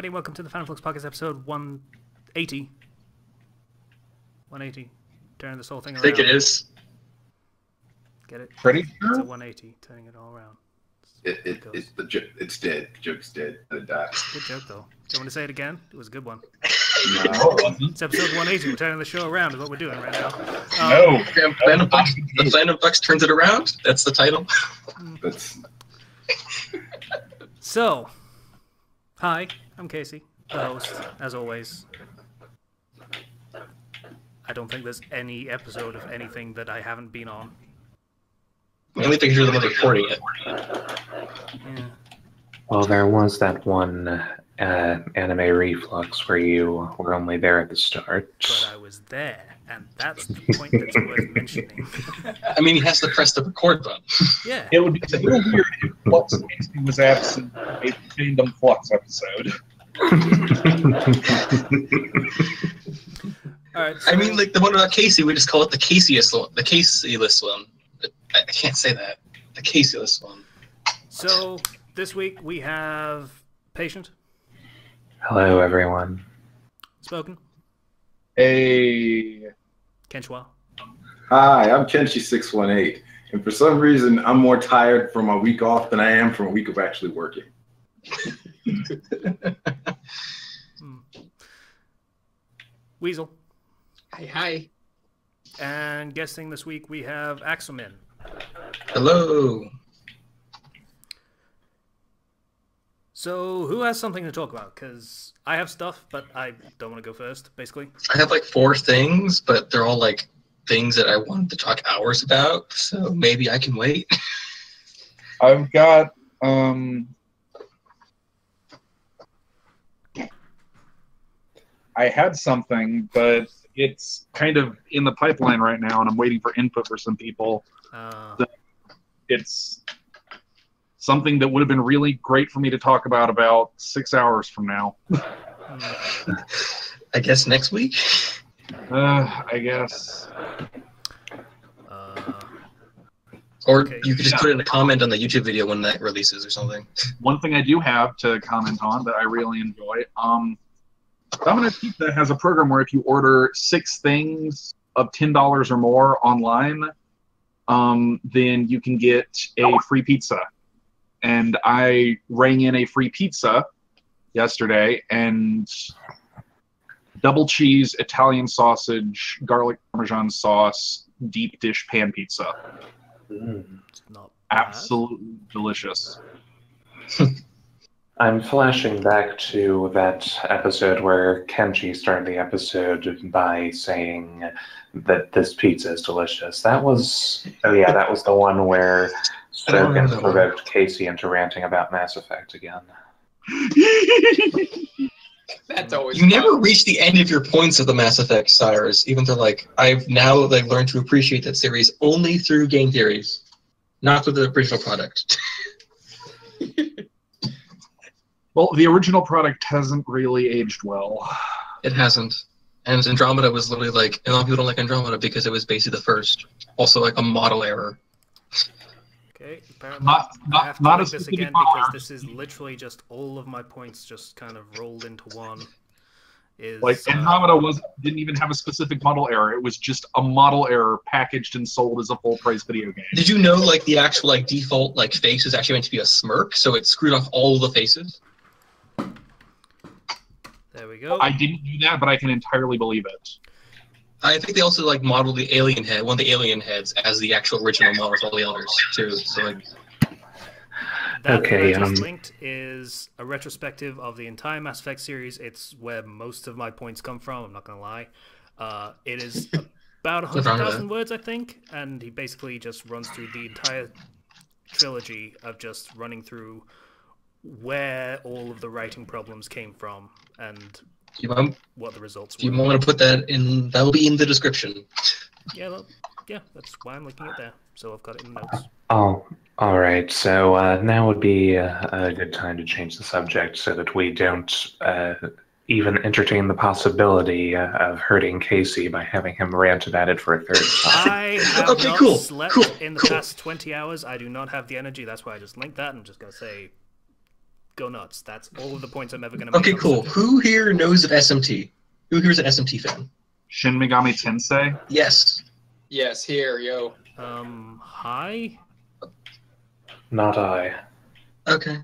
everybody. Welcome to the Fandom Flux Podcast, episode 180. 180. Turning this whole thing around. I think it is. Get it? Pretty It's sure? a 180, turning it all around. It's dead. The joke's dead. It died. Good joke, though. Do you want me to say it again? It was a good one. No. It's episode 180. We're turning the show around is what we're doing right now. No. The Fandom Flux turns it around. That's the title. That's... So, hi, I'm Casey, the host, as always. I don't think there's any episode of anything that I haven't been on. The only thing is you're the one recording it. Yeah. Well, there was that one anime reflux where you were only there at the start. But I was there, and that's the point that's worth mentioning. I mean, he has to press the record button. Yeah. It would be a little weird if Flux Casey was absent in a Fandom Flux episode. All right. So, I mean, like the one about Casey, we just call it the Casey-less one. The Casey-less one. I can't say that. The Casey-less one. so this week we have Patient, Hello, everyone. Spoken, Hey. Kenchua, Hi, I'm Kenshi618, and for some reason, I'm more tired from a week off than I am from a week of actually working. Weasel, Hi. and guesting this week we have Axormin. Hello. So who has something to talk about? Because I have stuff, but I don't want to go first, basically. I have like 4 things, but they're all like things that I wanted to talk hours about, so maybe I can wait. I've got, I had something, but it's kind of in the pipeline right now, and I'm waiting for input for some people. It's something that would have been really great for me to talk about 6 hours from now. I guess next week? I guess. Or Okay. you could just put it in a comment on the YouTube video when that releases or something. One thing I do have to comment on that I really enjoy, Domino's Pizza has a program where if you order 6 things of $10 or more online, then you can get a free pizza. And I rang in a free pizza yesterday, and double cheese, Italian sausage, garlic parmesan sauce, deep dish pan pizza. It's not bad. Absolutely delicious. I'm flashing back to that episode where Kenji started the episode by saying that this pizza is delicious. That was, that was the one where Spoken provoked Casey into ranting about Mass Effect again. That's always You never reach the end of your points of the Mass Effect, Cyrus, even though I've now learned to appreciate that series only through game theories, not through the original product. Well, the original product hasn't really aged well. It hasn't. And Andromeda was literally a lot of people don't like Andromeda because it was basically the first. Also a model error. Okay, apparently Not- I have to not make a this specific again model because error. this is literally just all of my points just kind of rolled into one. Andromeda didn't even have a specific model error. It was just a model error packaged and sold as a full-price video game. Did you know the actual default face is actually meant to be a smirk, so it screwed off all the faces? There we go. I didn't do that, but I can entirely believe it. I think they also modeled the alien head, one of the alien heads, as the actual original model for all the others too. So That Okay, that I just linked is a retrospective of the entire Mass Effect series. It's where most of my points come from, I'm not going to lie. It is about What's wrong with 100,000 words, I think, and he basically just runs through the entire trilogy of just running through where all of the writing problems came from and what the results if you were. want to put that in, that will be in the description. Yeah, well, yeah, that's why I'm linking it there. So I've got it in the notes. Oh, all right. So now would be a good time to change the subject so that we don't even entertain the possibility of hurting Casey by having him rant about it for a third time. I have Okay, not cool, slept cool, in the cool. past 20 hours. I do not have the energy. That's why I just linked that. I'm just going to say go nuts. That's all of the points I'm ever going to make. Okay, cool. Who here knows of SMT? Who here's an SMT fan? Shin Megami Tensei? Yes. Yes, here, yo. Hi? Not I. Okay.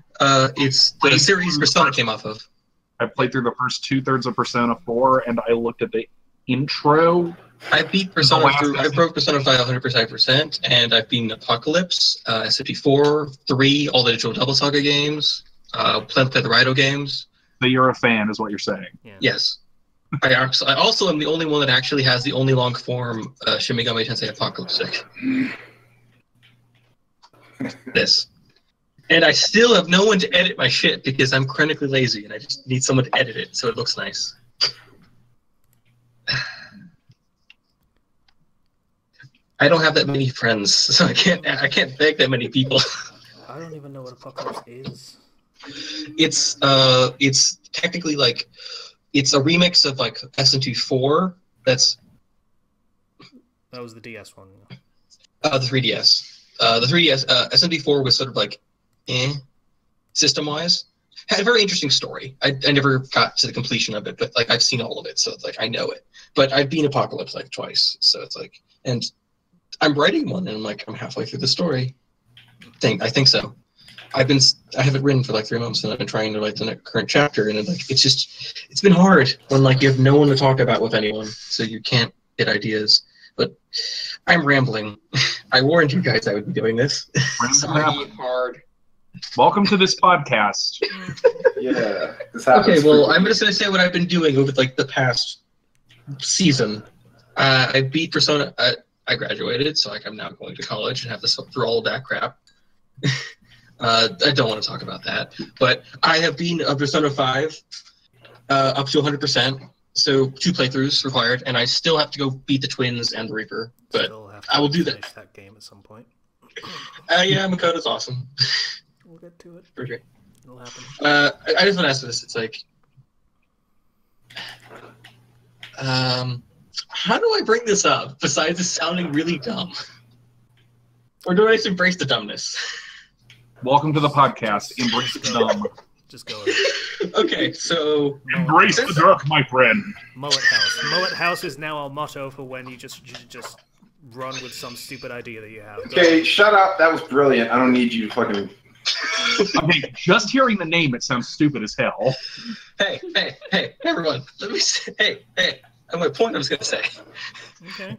It's the series Persona came off of. I played through the first 2/3 of Persona 4, and I looked at the intro. I beat Persona through. I broke Persona 5 100%, and I've beaten Apocalypse, SFP4, 3, all the Digital Double Saga games, played the Raito games. So you're a fan, is what you're saying. Yeah. Yes. I also am the only one that actually has the only long form Shin Megami Tensei Apocalyptic. This. And I still have no one to edit my shit because I'm chronically lazy and I just need someone to edit it so it looks nice. I don't have that many friends, so I can't beg that many people. I don't even know what Apocalypse is. It's technically like it's a remix of like SMT 4. That was the DS one. The 3DS. The 3DS SMT 4 was sort of like system-wise. Had a very interesting story. I never got to the completion of it, but like I've seen all of it, so it's like I know it. But I've been Apocalypse like twice, so it's like, and I'm writing one, and I'm halfway through the story. I think so. I have it written for like 3 months, and I've been trying to write the current chapter, and it's been hard when like you have no one to talk about with anyone, so you can't get ideas. But I'm rambling. I warned you guys I would be doing this. Sorry, hard. Welcome to this podcast. Yeah. This happens. Okay, well, I'm just gonna say what I've been doing over like the past season. I beat Persona. I graduated, so like I'm now going to college and have to sort through all of that crap. I don't want to talk about that, but I have been Persona 5 up to 100%. So 2 playthroughs required, and I still have to go beat the twins and the Reaper. But I will do that. Finish that game at some point. Yeah, Makoto's awesome. We'll get to it. For sure. It'll happen. I just want to ask this. It's like, how do I bring this up besides it sounding really dumb? Or do I just embrace the dumbness? Welcome to the podcast. Embrace the dumb. Just go. Okay, so embrace the dark, my friend. Mullet House. Mullet House is now our motto for when you just run with some stupid idea that you have. Okay, shut up. That was brilliant. I don't need you to fucking. Okay, just hearing the name, it sounds stupid as hell. Hey, everyone. Let me say, hey. That's my point I was going to say. Okay.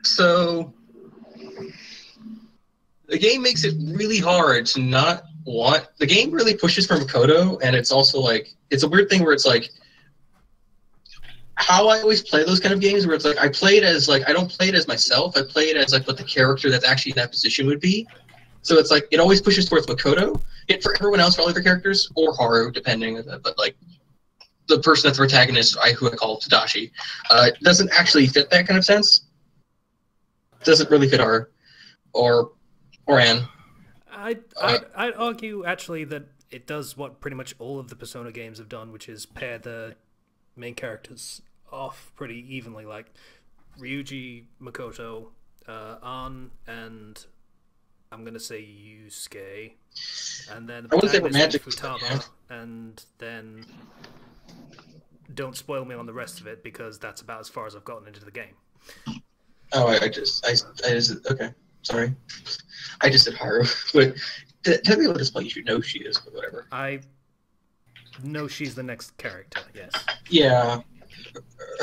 So, the game makes it really hard to not want... The game really pushes for Makoto, and it's also like... It's a weird thing where it's like... How I always play those kind of games, where it's like, I play it as, like... I don't play it as myself, I play it as, like, what the character that's actually in that position would be. So it's like, it always pushes towards Makoto. Yet for everyone else, for all the other characters, or Haru, depending, but, like... The person that's the protagonist, who I call Tadashi, doesn't actually fit that kind of sense. Doesn't really fit her, or Anne. I'd argue actually that it does what pretty much all of the Persona games have done, which is pair the main characters off pretty evenly, like Ryuji, Makoto, Anne, and I'm gonna say Yusuke, and then the protagonist Futaba, and then don't spoil me on the rest of it because that's about as far as I've gotten into the game. Oh, I just okay. Sorry, I just said Haru, but technically at this point you should know she is, but whatever. I know she's the next character. Yes. Yeah,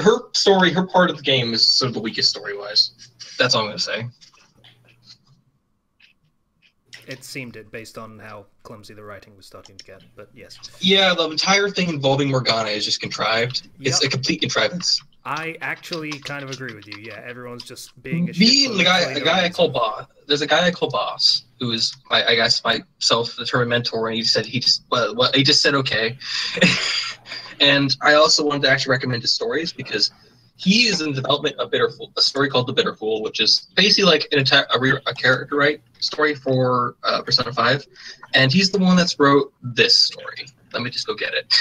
her story, her part of the game is sort of the weakest story-wise. That's all I'm gonna say. It seemed it based on how clumsy the writing was starting to get, but yes. Yeah, the entire thing involving Morgana is just contrived. Yep. It's a complete contrivance. I actually kind of agree with you. Yeah, everyone's just being a Me and the guy I call Boss. There's a guy I call Boss who is I guess my self-determined mentor, and he just said okay. And I also wanted to actually recommend his stories because he is in development of a story called The Bitter Fool, which is basically like a character story for Persona 5, and he's the one that's wrote this story. Let me just go get it.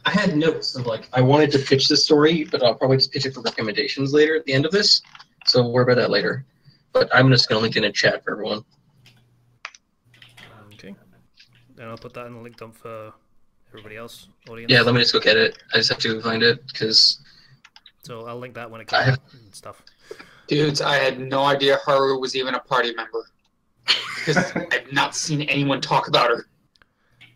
I had notes of like I wanted to pitch this story, but I'll probably just pitch it for recommendations later at the end of this. So we'll worry about that later. But I'm just going to link it in a chat for everyone. Okay. Then I'll put that in the link dump for everybody else, audience. Yeah, let me just go get it. I just have to find it, because... So I'll link that when it comes out and stuff. Dudes, I had no idea Haru was even a party member. Because I've not seen anyone talk about her.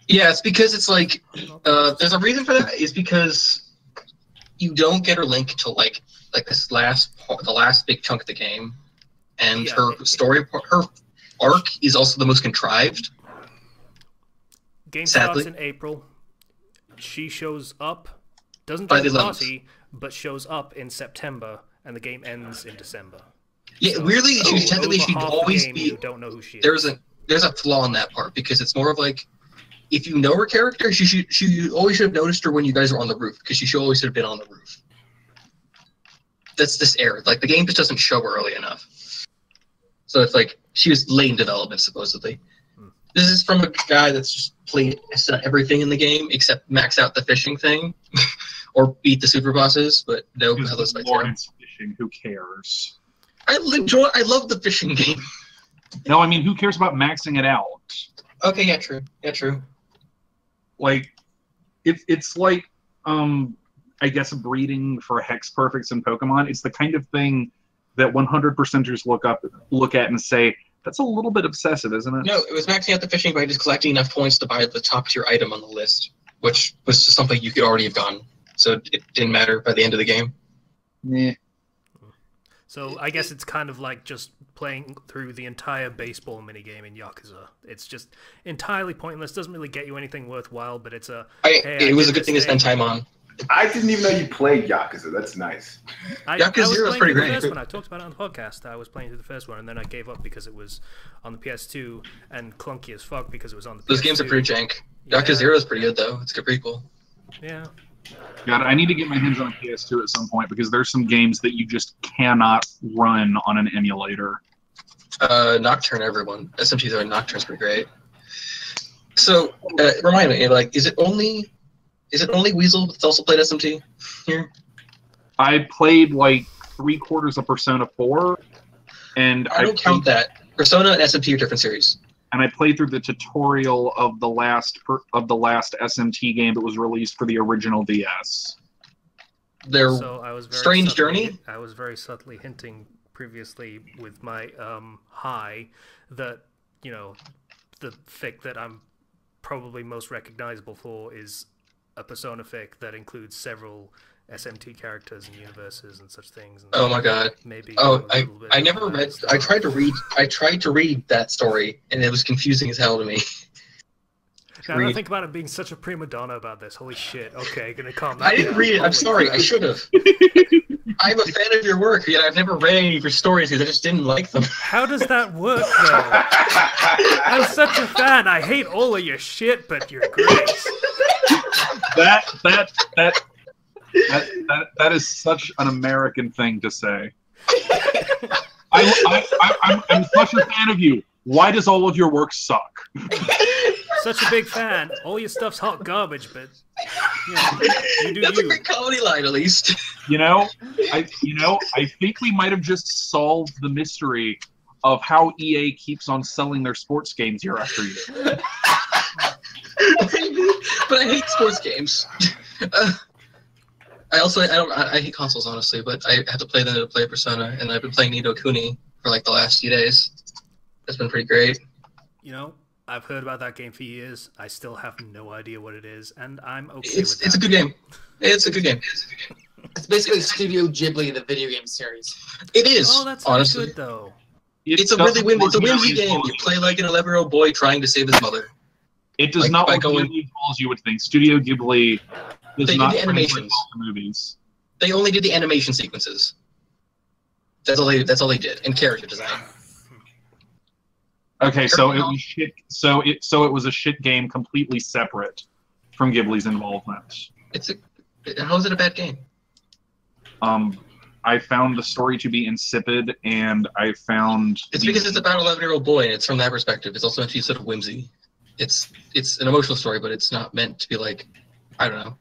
Yeah, it's because it's like... there's a reason for that. It's because you don't get her link until, like this the last big chunk of the game. And her story, her arc is also the most contrived. Game Sadly. starts in April. She shows up, doesn't join the party, but shows up in September, and the game ends in December. Yeah, so, weirdly, technically she'd always be. You don't know who she is. There's a flaw in that part, because it's more of like, if you know her character, she always should have noticed her when you guys were on the roof, because she should always have been on the roof. That's this error. Like, the game just doesn't show her early enough. So it's like she was late in development, supposedly. This is from a guy that's just played everything in the game except max out the fishing thing or beat the super bosses, but no others like fishing. Who cares? I love the fishing game. No, I mean, who cares about maxing it out? Okay, yeah, true. Yeah, true. Like, it's like, I guess, breeding for hex perfects in Pokemon. It's the kind of thing that 100%ers look at and say, that's a little bit obsessive, isn't it? No, it was maxing out the fishing by just collecting enough points to buy the top tier item on the list, which was just something you could already have gotten. So it didn't matter by the end of the game. Yeah. So I guess it's kind of like just playing through the entire baseball minigame in Yakuza. It's just entirely pointless, doesn't really get you anything worthwhile, but it's it was a good thing to spend time on. I didn't even know you played Yakuza. That's nice. Yakuza 0 is pretty great. First one. I talked about it on the podcast. I was playing through the first one, and then I gave up because it was on the PS2 and clunky as fuck because it was on the PS2. Those games are pretty jank. Yakuza 0 is pretty good, though. It's a good prequel. Yeah. God, I need to get my hands on a PS2 at some point because there's some games that you just cannot run on an emulator. Nocturne, everyone. SMT Nocturne's pretty great. So, remind me, like, is it only Weasel that's also played SMT here? I played like 3/4 of Persona 4, and I don't count that. Persona and SMT are different series. And I played through the tutorial of the last SMT game that was released for the original DS. Strange Journey. I was very subtly hinting previously with my high that the fic that I'm probably most recognizable for is a Persona fic that includes several SMT characters and universes and such things. And oh my god! Maybe. I never read. I tried to read that story, and it was confusing as hell to me. Now I think about it being such a prima donna about this. Holy shit! Okay, gonna calm down. I didn't read it. I'm sorry. I should have. I'm a fan of your work, yet I've never read any of your stories because I just didn't like them. How does that work, though? I'm such a fan. I hate all of your shit, but you're great. That is such an American thing to say. I'm such a fan of you. Why does all of your work suck? Such a big fan. All your stuff's hot garbage, but you do That's you. a great comedy line, at least. I think we might have just solved the mystery of how EA keeps on selling their sports games year after year. But I hate sports games. I hate consoles, honestly, but I have to play them to play Persona, and I've been playing Nino Kuni for like the last few days. That's been pretty great. I've heard about that game for years. I still have no idea what it is, and I'm okay with that. It's a good game. It's a good game. It's basically Studio Ghibli, the video game series. It is. Oh, that's honestly good though. It's a whimsy game. You play like an 11-year-old boy trying to save his mother. It does not look as you would think. Studio Ghibli does not do the animations. The movies. They only did the animation sequences. That's all they did, and character design. Okay, so it was shit. So it was a shit game, completely separate from Ghibli's involvement. How is it a bad game? I found the story to be insipid, and I found it's because it's about an 11-year-old boy, and it's from that perspective. It's also meant to be sort of whimsy. It's an emotional story, but it's not meant to be like, I don't know.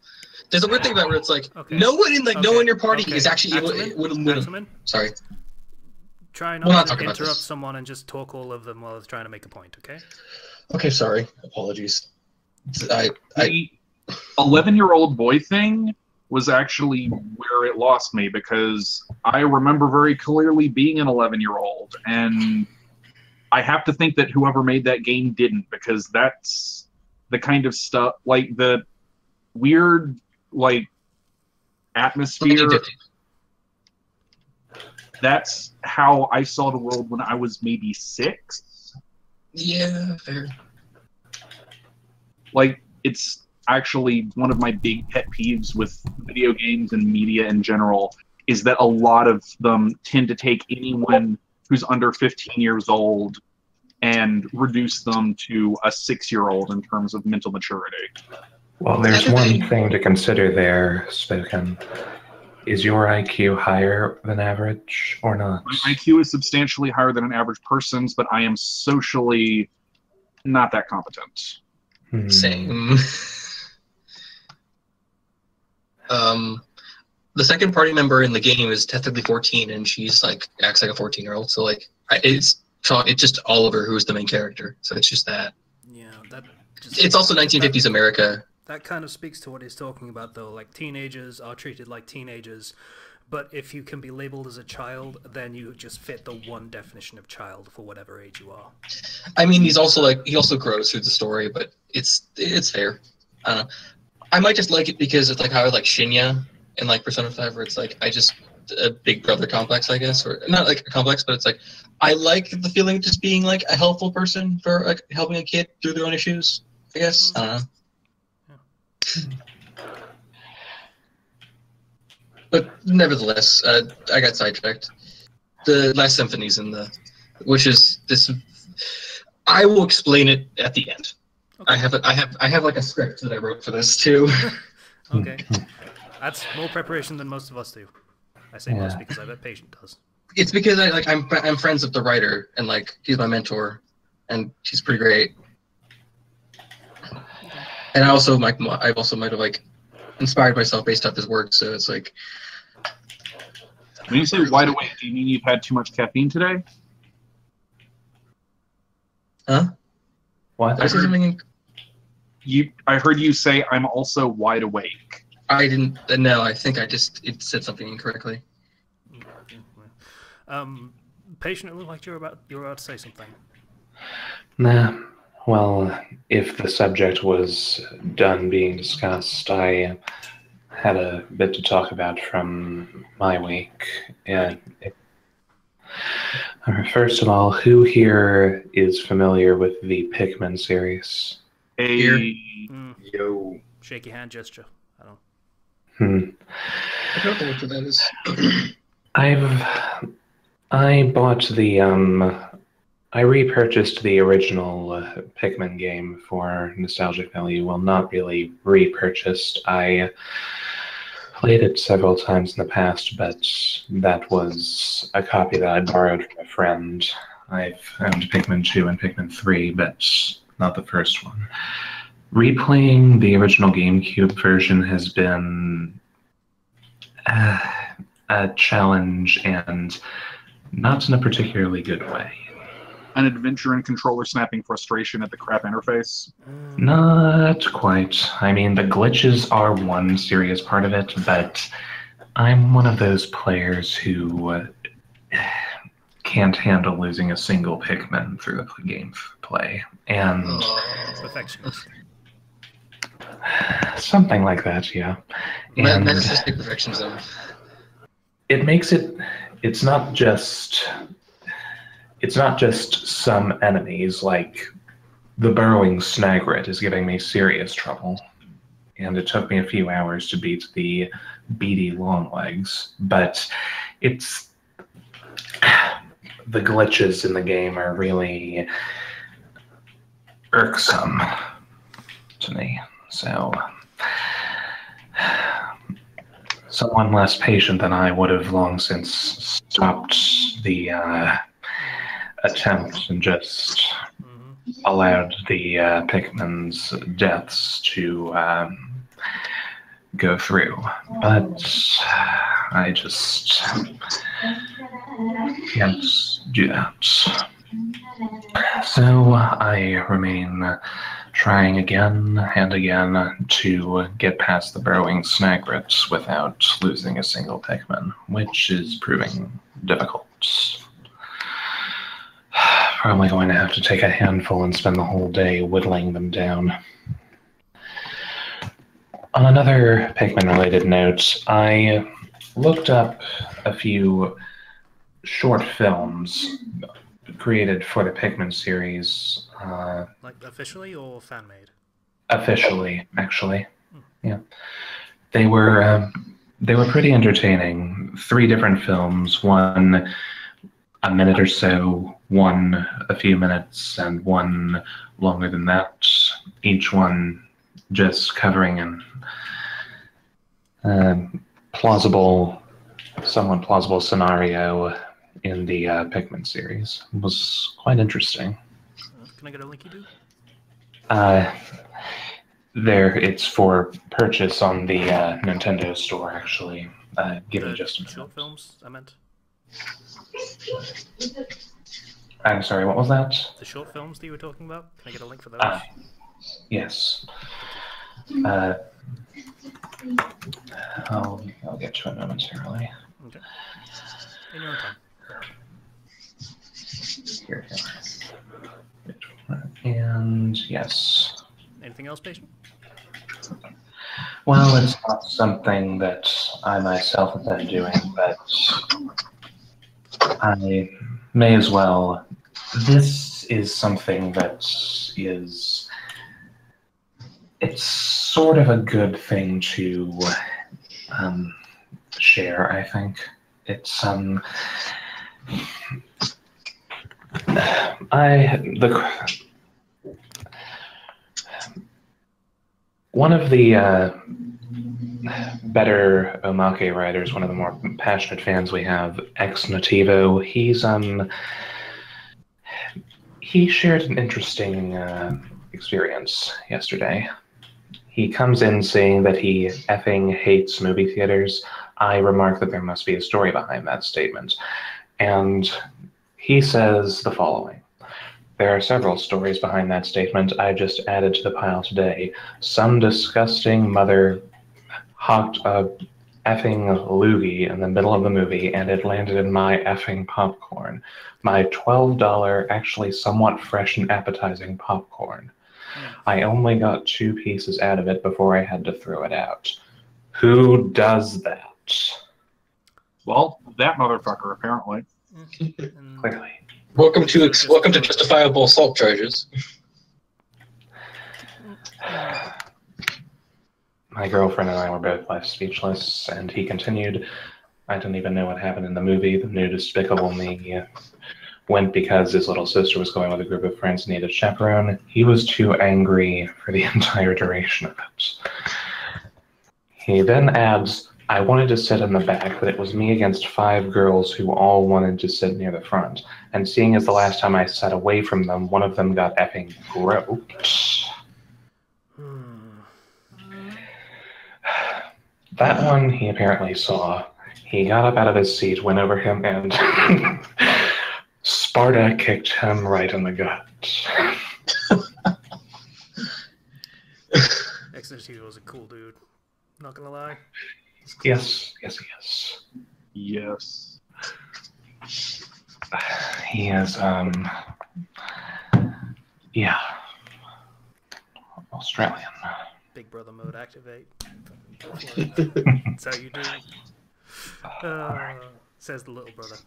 There's a weird thing about it where it's like no one in your party is actually able. Sorry. try We'll not not talk to about interrupt this. someone and just talk all of them while they're trying to make a point, okay? Okay, sorry. Apologies. The 11-year-old boy thing was actually where it lost me, because I remember very clearly being an 11-year-old, and I have to think that whoever made that game didn't, because that's the kind of stuff, like the weird, like, atmosphere. 1950. That's how I saw the world when I was maybe 6. Yeah, fair. Like, it's actually one of my big pet peeves with video games and media in general, is that a lot of them tend to take anyone who's under 15 years old and reduce them to a 6-year-old in terms of mental maturity. Well, there's one thing to consider there, Spoken. Is your IQ higher than average or not? My IQ is substantially higher than an average person's, but I am socially not that competent. Same. The second party member in the game is technically 14, and she's like acts like a 14-year-old. So like, it's just Oliver who's the main character. So it's just that. Yeah, It's also 1950s America. That kind of speaks to what he's talking about, though. Like, teenagers are treated like teenagers, but if you can be labeled as a child, then you just fit the one definition of child for whatever age you are. I mean, he also grows through the story, but it's fair. I don't know. I might just like it because it's like how I like Shinya in like Persona 5, where it's like a big brother complex, I guess, or not like a complex, but it's like I like the feeling of just being like a helpful person for like helping a kid through their own issues, I guess. I don't know. But nevertheless, I got sidetracked. The last symphony's in which is this. I will explain it at the end. Okay. I have like a script that I wrote for this too. Okay, that's more preparation than most of us do. I say most because I bet Patient does. It's because I'm friends with the writer, and like he's my mentor, and he's pretty great. And I also might have like inspired myself based off his work, so it's like. When you say wide awake, do you mean you've had too much caffeine today? Huh? What? I heard you say I'm also wide awake. I didn't. No, I think it said something incorrectly. Patient, it looked like you're about to say something. Nah. Well, if the subject was done being discussed, I had a bit to talk about from my week. First of all, who here is familiar with the Pikmin series? Yo. Shaky hand gesture. I don't. I don't know what that is. I bought I repurchased the original Pikmin game for nostalgic value. Well, not really repurchased. I played it several times in the past, but that was a copy that I borrowed from a friend. I've owned Pikmin 2 and Pikmin 3, but not the first one. Replaying the original GameCube version has been a challenge, and not in a particularly good way. An adventure in controller snapping frustration at the crap interface? Not quite. I mean, the glitches are one serious part of it, but I'm one of those players who can't handle losing a single Pikmin through the gameplay. And perfectionist. Something like that, yeah. And narcissistic perfectionism. It makes it. It's not just some enemies. Like the burrowing Snagret is giving me serious trouble, and it took me a few hours to beat the beady Longlegs. But it's the glitches in the game are really irksome to me. So someone less patient than I would have long since stopped the attempt and just allowed the Pikmin's deaths to go through. But I just can't do that. So I remain trying again and again to get past the burrowing Snagrets without losing a single Pikmin, which is proving difficult. Probably going to have to take a handful and spend the whole day whittling them down. On another Pikmin-related note, I looked up a few short films created for the Pikmin series. Like officially or fan-made? Officially, actually. Yeah. They were pretty entertaining. 3 different films, one a minute or so, one a few minutes, and one longer than that. Each one just covering an somewhat plausible scenario in the Pikmin series. It was quite interesting. Can I get a link, you do? It's for purchase on the Nintendo store, actually. Give me just a minute. Short films, I meant. I'm sorry, what was that? The short films that you were talking about? Can I get a link for those? Yes. I'll get to it momentarily. Okay. In your own time. Here. And yes. Anything else, patient? Well, it's not something that I myself have been doing, but I may as well. This is something that is... It's sort of a good thing to share, I think. It's one of the better Omake writers, one of the more passionate fans we have, Ex Nativo, he shared an interesting experience yesterday. He comes in saying that he effing hates movie theaters. I remark that there must be a story behind that statement. And he says the following. There are several stories behind that statement. I just added to the pile today. Some disgusting mother hocked a effing loogie in the middle of the movie, and it landed in my effing popcorn. My $12, actually somewhat fresh and appetizing popcorn. I only got 2 pieces out of it before I had to throw it out. Who does that? Well, that motherfucker, apparently. Clearly. Welcome to justifiable assault charges. My girlfriend and I were both left speechless, and he continued, I don't even know what happened in the movie. The new Despicable Me went because his little sister was going with a group of friends and needed a chaperone. He was too angry for the entire duration of it. He then adds, I wanted to sit in the back, but it was me against 5 girls who all wanted to sit near the front. And seeing as the last time I sat away from them, one of them got effing groped. That one he apparently saw. He got up out of his seat, went over him, and Sparta kicked him right in the gut. Exorcist was a cool dude. Not gonna lie. Cool. Yes. Yes. He is, yeah. Australian. Big brother mode activate. That's how you do. Says the little brother.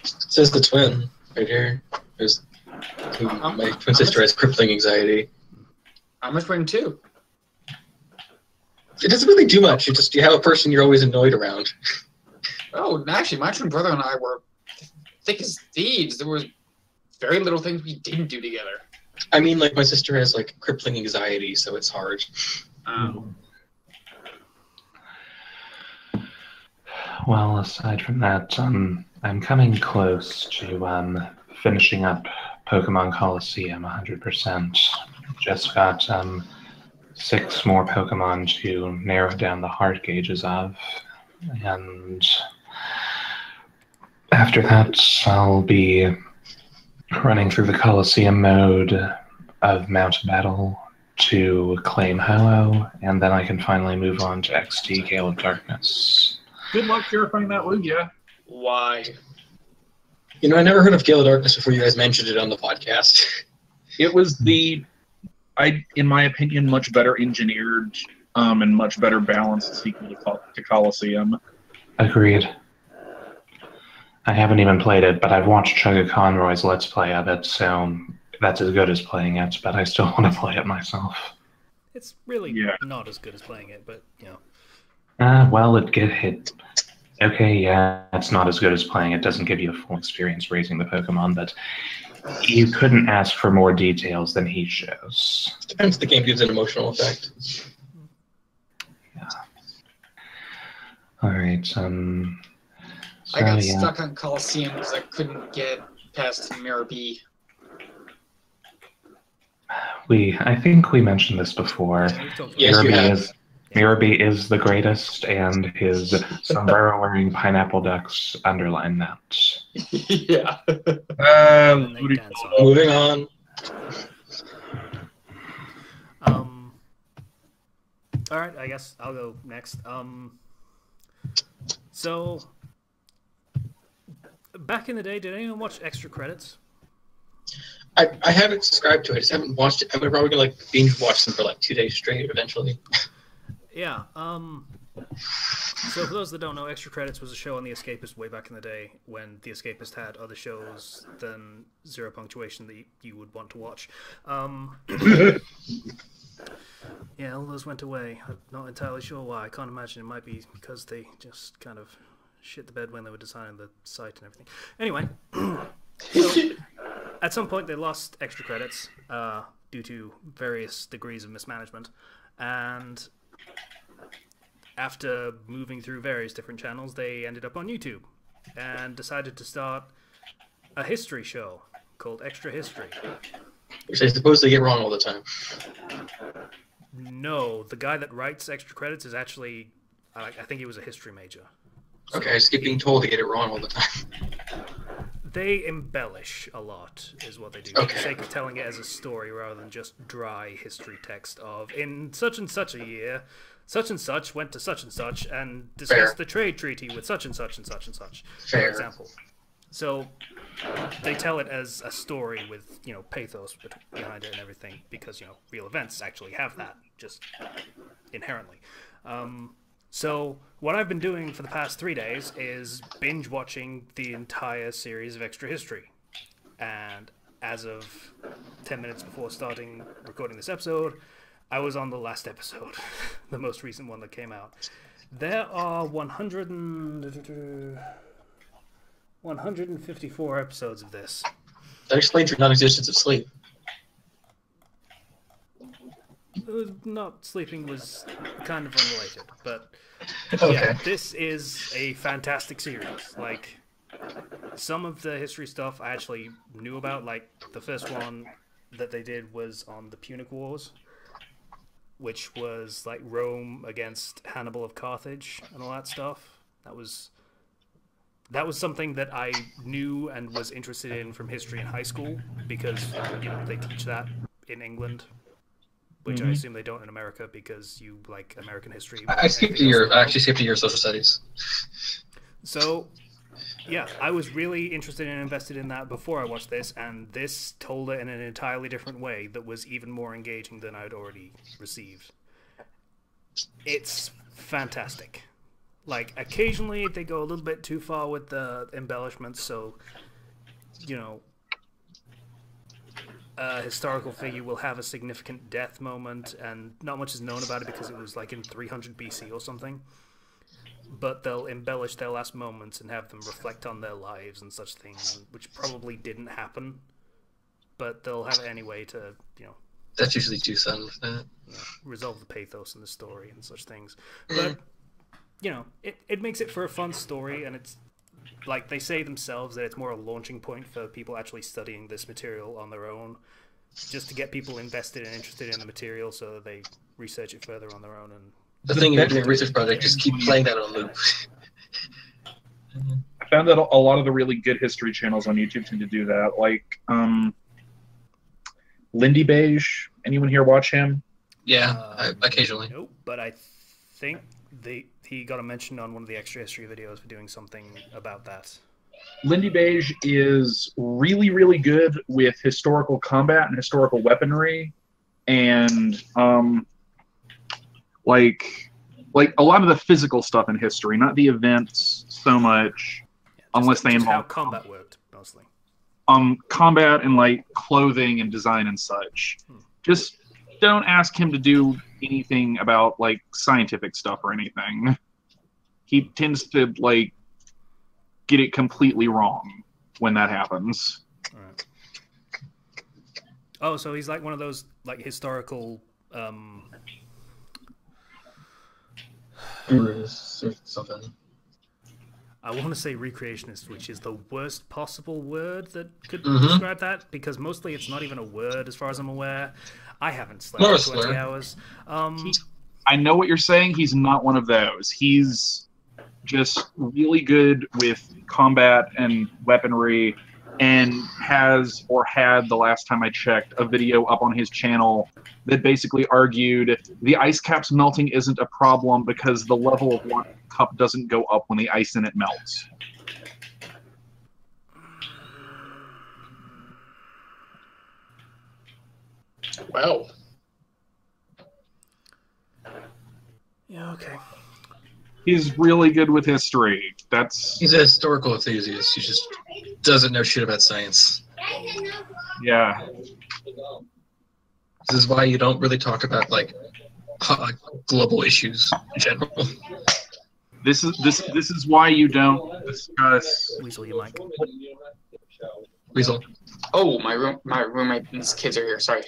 Says the twin right here. My twin sister has crippling anxiety. I'm a twin too. It doesn't really do much. You have a person you're always annoyed around. Oh, actually, my twin brother and I were thick as thieves. There was very little things we didn't do together. I mean, like, my sister has, like, crippling anxiety, so it's hard. Well, aside from that, I'm coming close to finishing up Pokemon Coliseum 100%. Just got 6 more Pokemon to narrow down the heart gauges of. And after that, I'll be running through the Coliseum mode of Mount Battle to claim Ho-Oh, and then I can finally move on to XD Gale of Darkness. Good luck purifying that Lugia. Why? You know, I never heard of Gale of Darkness before you guys mentioned it on the podcast. It was in my opinion, much better engineered and much better balanced sequel to Coliseum. Agreed. I haven't even played it, but I've watched Chugga Conroy's Let's Play of it, so that's as good as playing it, but I still want to play it myself. It's really not as good as playing it, but, you know. Well, okay, yeah, it's not as good as playing it. Doesn't give you a full experience raising the Pokemon, but you couldn't ask for more details than he shows. Depends if the game gives an emotional effect. Yeah. Alright, so, I got stuck on Coliseum because I couldn't get past Mirror B. I think we mentioned this before. Yes, you have. Mirror B is the greatest, and his sombrero-wearing pineapple ducks underline that. Yeah. Moving on. Alright, I guess I'll go next. So, back in the day, did anyone watch Extra Credits? I haven't subscribed to it. I just haven't watched it. I'm probably gonna binge watch them for 2 days straight eventually. Yeah. So for those that don't know, Extra Credits was a show on The Escapist way back in the day when The Escapist had other shows than Zero Punctuation that you would want to watch. Yeah, all those went away. I'm not entirely sure why. I can't imagine it might be because they just kind of shit the bed when they were designing the site and everything. Anyway, so at some point they lost Extra Credits due to various degrees of mismanagement, and after moving through various different channels, they ended up on YouTube and decided to start a history show called Extra History. Which I suppose they get wrong all the time. No, the guy that writes Extra Credits is actually, I think he was a history major. So okay, I just keep being told to get it wrong all the time. They embellish a lot, is what they do, for the sake of telling it as a story rather than just dry history text of, in such and such a year, such and such went to such and discussed the trade treaty with such and such and such and such, for example. So they tell it as a story with, pathos behind it and everything, because, real events actually have that, just inherently. So what I've been doing for the past 3 days is binge watching the entire series of Extra History. And as of 10 minutes before starting recording this episode, I was on the last episode, the most recent one that came out. There are 154 episodes of this. That explains your non-existence of sleep. Not sleeping was kind of unrelated, but okay. Yeah, this is a fantastic series. Some of the history stuff I actually knew about. The first one that they did was on the Punic Wars, which was Rome against Hannibal of Carthage and all that stuff. That was something that I knew and was interested in from history in high school because they teach that in England, which I assume they don't in America because you like American history. I actually skipped a year of social studies. So, yeah, I was really interested and invested in that before I watched this, and this told it in an entirely different way that was even more engaging than I'd already received. It's fantastic. Occasionally they go a little bit too far with the embellishments, so, a historical figure will have a significant death moment, and not much is known about it because it was in 300 BC or something. But they'll embellish their last moments and have them reflect on their lives and such things, which probably didn't happen. But they'll have it anyway to, That's usually too sudden for that. Resolve the pathos in the story and such things. But, it makes it for a fun story, and it's, they say themselves that it's more a launching point for people actually studying this material on their own. just to get people invested and interested in the material, so that they research it further on their own. And the thing of doing a research project, just keep playing that on loop. I found that a lot of the really good history channels on YouTube tend to do that. Like Lindy Beige. Anyone here watch him? Yeah, occasionally. Nope, but I think he got a mention on one of the extra history videos for doing something about that. Lindy Beige is really, really good with historical combat and historical weaponry, and like a lot of the physical stuff in history, not the events so much, unless they involve how combat worked mostly. Combat and like clothing and design and such. Just don't ask him to do anything about like scientific stuff or anything. He tends to like get it completely wrong when that happens. Right. Oh, so he's like one of those like historical Gurus or something. I want to say recreationist, which is the worst possible word that could describe that, because mostly it's not even a word as far as I'm aware. I haven't slept for 20 hours. I know what you're saying. He's not one of those. He's just really good with combat and weaponry, and has, or had the last time I checked, a video up on his channel that basically argued the ice caps melting isn't a problem because the level of water in the cup doesn't go up when the ice in it melts. Well. Yeah, okay. He's really good with history. He's a historical enthusiast. He just doesn't know shit about science. Yeah. This is why you don't really talk about like global issues in general. This is why you don't discuss. Weasel, you mic. Weasel. Oh, my roommate's kids are here. Sorry.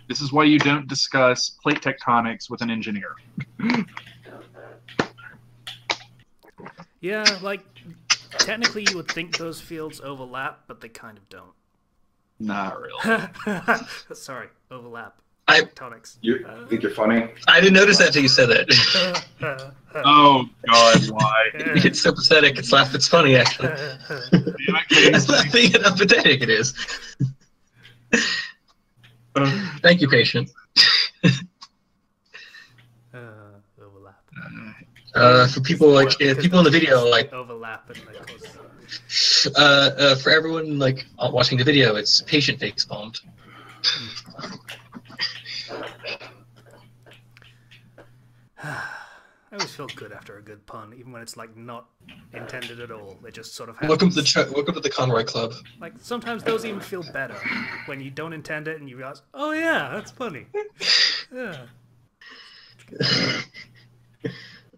This is why you don't discuss plate tectonics with an engineer. Yeah, like technically you would think those fields overlap, but they kind of don't. Not really. Sorry, overlap. Tectonics. You think you're funny? I didn't notice that until you said that. Oh God, why? It's so pathetic. It's funny actually. That's not being how pathetic it is. Thank you, patient. Overlap. For people like people in the video, like overlap and for everyone like watching the video, it's patient face palmed. I always feel good after a good pun, even when it's like not intended at all. It just sort of happens. Welcome to the Conroy Club. Like sometimes those even feel better when you don't intend it and you realize, oh yeah, that's funny. Yeah.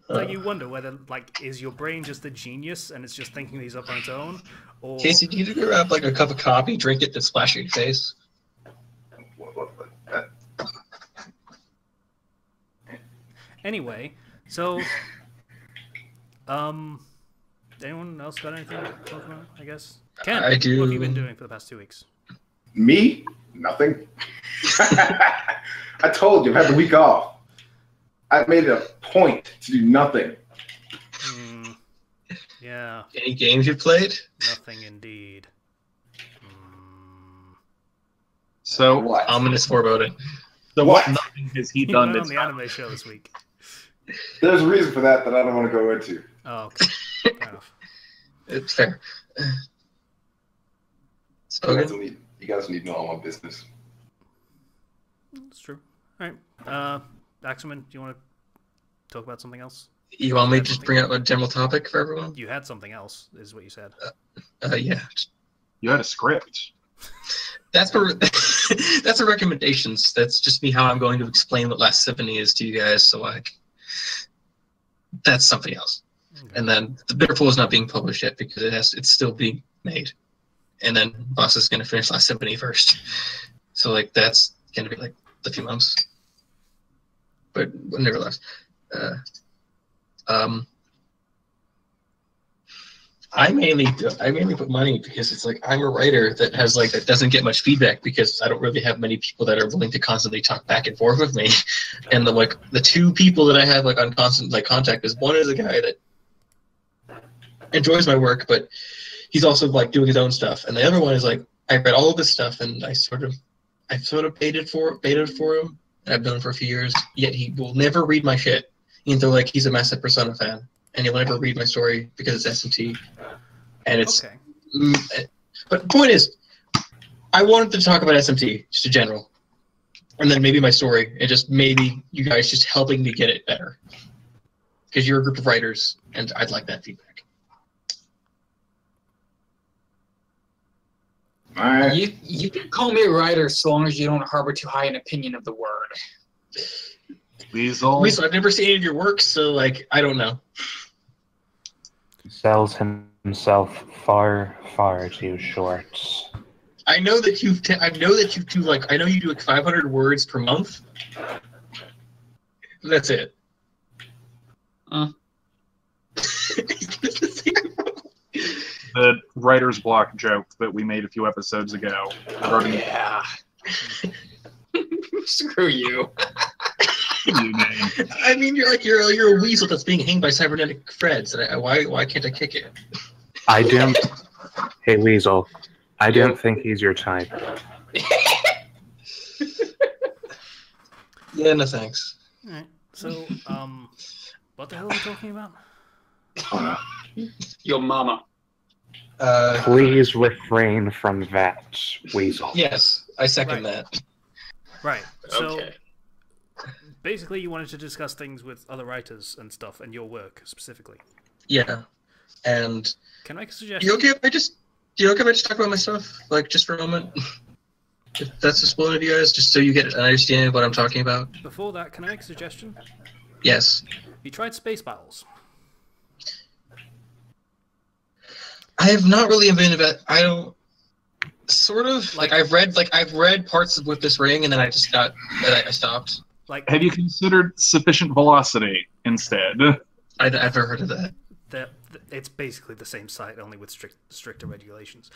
Like you wonder whether like is your brain just a genius and it's just thinking these up on its own, or Casey, do you grab like a cup of coffee, drink it, then splash it in your face? Anyway, so anyone else got anything to talk about? I guess. Ken, I do. What have you been doing for the past 2 weeks? Me? Nothing. I told you, I've had the week off. I made it a point to do nothing. Yeah. Any games you played? Nothing indeed. So what? Ominous foreboding. So what nothing has he done on the anime show this week? There's a reason for that I don't want to go into. Oh, okay. Fair enough. It's fair. You guys need to know all my business. That's true. All right. Axormin, do you want to talk about something else? You want me to just bring up a general topic for everyone? You had something else, is what you said. Yeah. You had a script. That's for that's for recommendations. That's just me how I'm going to explain what Last Symphony is to you guys. So like, that's something else. Okay. And then the Bitterful is not being published yet because it's still being made. And then Boss is going to finish Last Symphony first. So like that's going to be like a few months. But nevertheless, I I mainly put money because it's like I'm a writer that has like that doesn't get much feedback because I don't really have many people that are willing to constantly talk back and forth with me, and the two people that I have like on constant like contact is one is a guy that enjoys my work, but he's also like doing his own stuff, and the other one is like I read all of this stuff and I sort of baited for him, and I've known him for a few years, yet he will never read my shit, even though like he's a massive Persona fan, and he'll never read my story because it's SMT. And it's okay. But the point is, I wanted to talk about SMT just in general, and then maybe my story, and just maybe you guys just helping me get it better, because you're a group of writers, and I'd like that feedback. All right. You can call me a writer so long as you don't harbor too high an opinion of the word. Weasel. Weasel, I've never seen any of your work, so like I don't know. He sells himself far, far too short. I know that you do like 500 words per month. That's it. The writer's block joke that we made a few episodes ago. Yeah. Screw you. I mean, you're a weasel that's being hanged by cybernetic threads. Why can't I kick it? I don't. Hey, Weasel. I don't think he's your type. Yeah, no thanks. Alright, so, what the hell are we talking about? Your mama. Please refrain from that, Weasel. Yes, I second that. Right, so, Okay. basically you wanted to discuss things with other writers and stuff, and your work, specifically. Yeah, and... Can I make a suggestion? You okay if I just talk about my stuff, like, just for a moment? If that's just one of you guys, just so you get an understanding of what I'm talking about? Before that, can I make a suggestion? Yes. You tried space battles. I have not really been about. I don't. Sort of like I've read parts of With This Ring, and then I stopped. Like, Have you considered Sufficient Velocity instead? I've never heard of that. It's basically the same site, only with stricter regulations.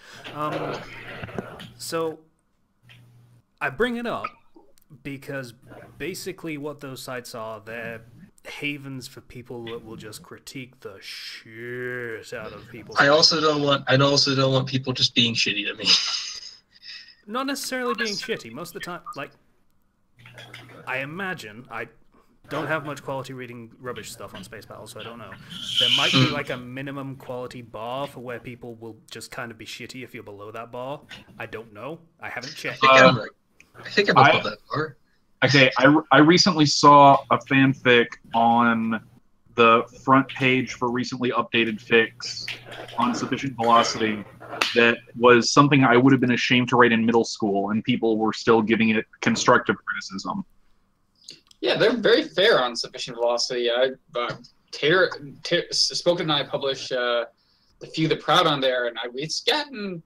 So I bring it up because basically what those sites are, they're havens for people that will just critique the shit out of people. I also don't want people just being shitty to me. Not necessarily being shitty. Most of the time, like, I imagine, I don't have much quality reading rubbish stuff on Space Battles, so I don't know. There might be like a minimum quality bar for where people will just kind of be shitty if you're below that bar. I don't know. I haven't checked. I think I'm above that bar. Okay, I recently saw a fanfic on the front page for recently updated fics on Sufficient Velocity that was something I would have been ashamed to write in middle school, and people were still giving it constructive criticism. Yeah, they're very fair on Sufficient Velocity. Spoken and I publish The Few the Proud on there, and it's gotten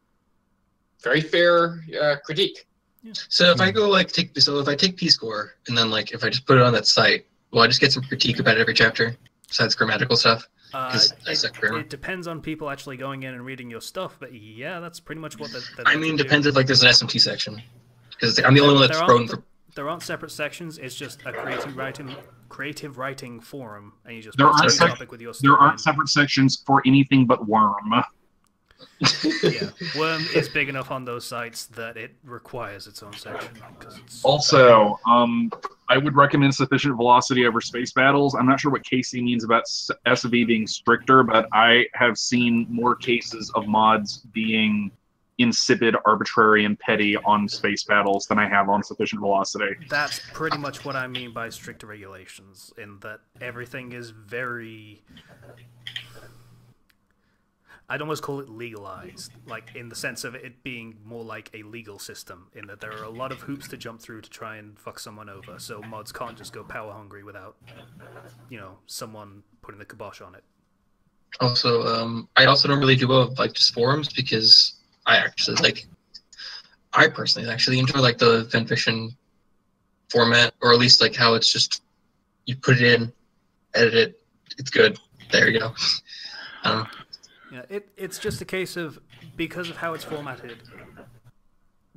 very fair critique. Yeah. So if I go if I take P-Score and then like if I just put it on that site, will I just get some critique about every chapter besides grammatical stuff? It depends on people actually going in and reading your stuff, but yeah, that's pretty much what. I mean, depends if like there's an SMT section, because I'm the only one that's thrown for. There aren't separate sections. It's just a creative writing forum, and you just there post aren't a topic with your story. There aren't separate sections for anything but Worm. Yeah, Worm is big enough on those sites that it requires its own section. Also, I would recommend Sufficient Velocity over Space Battles. I'm not sure what Casey means about SV being stricter, but I have seen more cases of mods being insipid, arbitrary, and petty on Space Battles than I have on Sufficient Velocity. That's pretty much what I mean by stricter regulations, in that everything is very... I'd almost call it legalized, like in the sense of it being more like a legal system, in that there are a lot of hoops to jump through to try and fuck someone over, so mods can't just go power hungry without, someone putting the kibosh on it. Also, I also don't really do well with, like, just forums, because I personally actually enjoy, like, the fanfiction format, or at least, like, how it's just, you put it in, edit it, it's good, there you go. Yeah, it's just a case of, because of how it's formatted,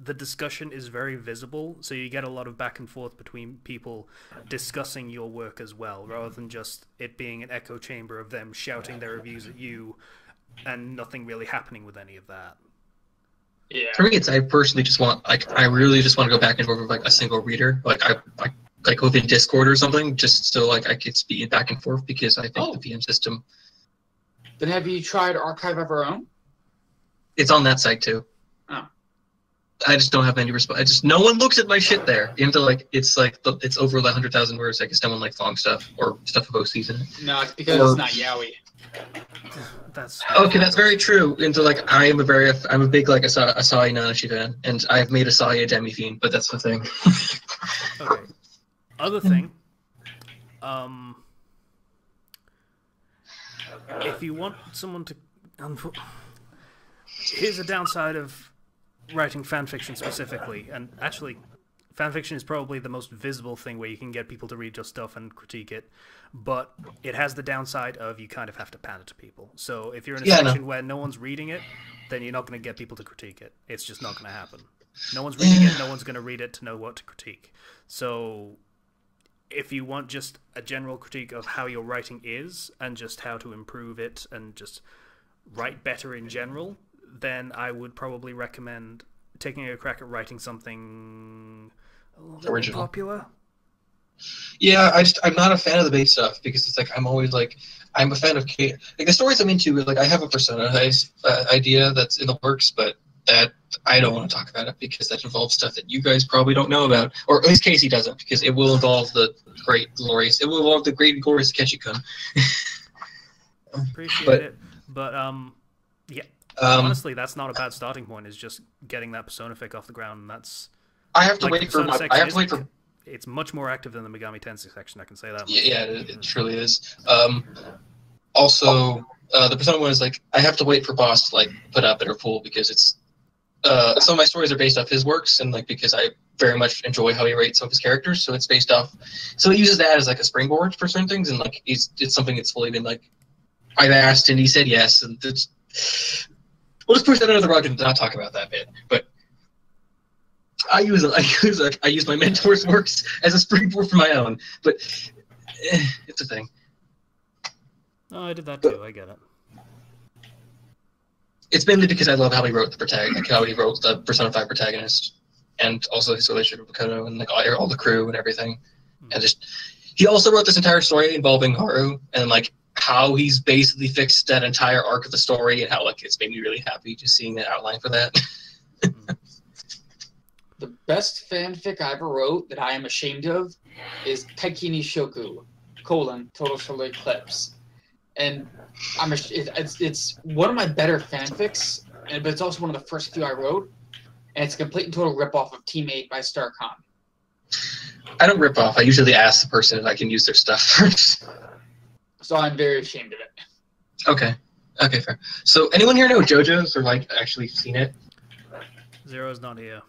the discussion is very visible, so you get a lot of back and forth between people discussing your work as well, rather than just it being an echo chamber of them shouting their reviews at you and nothing really happening with any of that. Yeah. For me, I personally just want, I really just want to go back and forth with like a single reader, like within Discord or something, just so I could speed back and forth, because I think the VM system. Then have you tried Archive of Our Own? It's on that site too. Oh. I just don't have any response. No one looks at my shit there. It's over 100,000 words. I guess no one likes long stuff or stuff with OCs in it. No, it's because it's not yaoi. That's okay. That's very true. I'm a big Asahi Nanashi fan, and I've made Asahi a demi fiend, but that's the thing. Okay. Other thing. If you want someone to... Here's a downside of writing fanfiction specifically, and actually, fanfiction is probably the most visible thing where you can get people to read your stuff and critique it, but it has the downside of you kind of have to pander to people. So if you're in a section where no one's reading it, then you're not going to get people to critique it. It's just not going to happen. No one's reading it, no one's going to read it to know what to critique. So if you want just a general critique of how your writing is and just how to improve it and just write better in general, then I would probably recommend taking a crack at writing something a little bit original, popular. Yeah, I'm not a fan of the base stuff, because it's I'm always I'm a fan of the stories I'm into. I have a Persona idea that's in the works, but that I don't want to talk about it because that involves stuff that you guys probably don't know about, or at least Casey doesn't, because it will involve the great and glorious Kenshi-kun. Appreciate it, but yeah. Honestly, that's not a bad starting point. Is just getting that Persona fic off the ground. And that's. I have to wait for. It's much more active than the Megami Tensei section. I can say that. Yeah, it truly is. Also, the Persona one is I have to wait for Boss to put up or full, because it's some of my stories are based off his works, and because I very much enjoy how he writes some of his characters, so it's based off. So he uses that as a springboard for certain things, and it's something that's fully been I've asked and he said yes, and it's. We'll just push that under the rug and not talk about that bit. But I use my mentor's works as a springboard for my own. But it's a thing. Oh, I did that too. I get it. It's mainly because I love how he wrote how he wrote the Persona 5 protagonist, and also his relationship with Kono and all the crew and everything. And he also wrote this entire story involving Haru, and how he's basically fixed that entire arc of the story, and how it's made me really happy just seeing that outline for that. The best fanfic I ever wrote that I am ashamed of is Kaikini Shoku, Total Solar Eclipse. And it's one of my better fanfics, but it's also one of the first few I wrote, and it's a complete and total ripoff of Team 8 by Starcom. I don't rip off. I usually ask the person if I can use their stuff first. So I'm very ashamed of it. Okay, fair. So anyone here know JoJo's or actually seen it? Zero's not here.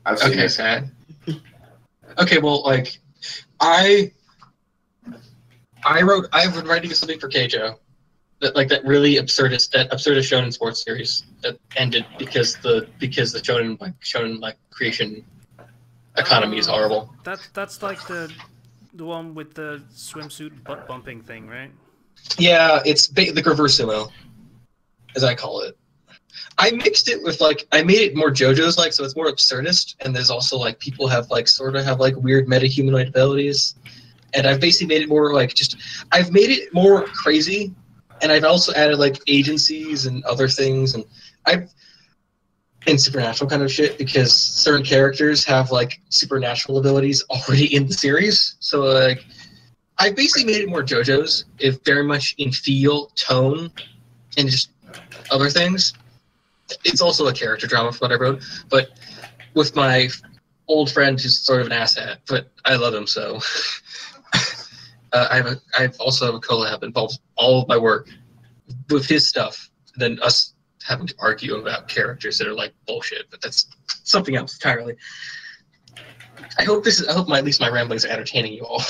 I've seen it. Sad. Okay, well, I've been writing something for Keijo that really absurdist shonen sports series that ended because the shonen creation economy is horrible. That's the one with the swimsuit butt bumping thing, right? Yeah, it's the reverse sumo, as I call it. I mixed it with I made it more JoJo's so it's more absurdist, and there's also people have sort of have weird meta-humanoid abilities, and I've basically made it more I've made it more crazy, and I've also added agencies and other things, and and supernatural kind of shit, because certain characters have supernatural abilities already in the series. So I basically made it more JoJo's, if very much in feel, tone, and just other things. It's also a character drama for what I wrote, but with my old friend who's sort of an asshat, but I love him so. I also have a collab that involves all of my work with his stuff, and then us having to argue about characters that are bullshit, but that's something else entirely. I hope at least my ramblings are entertaining you all.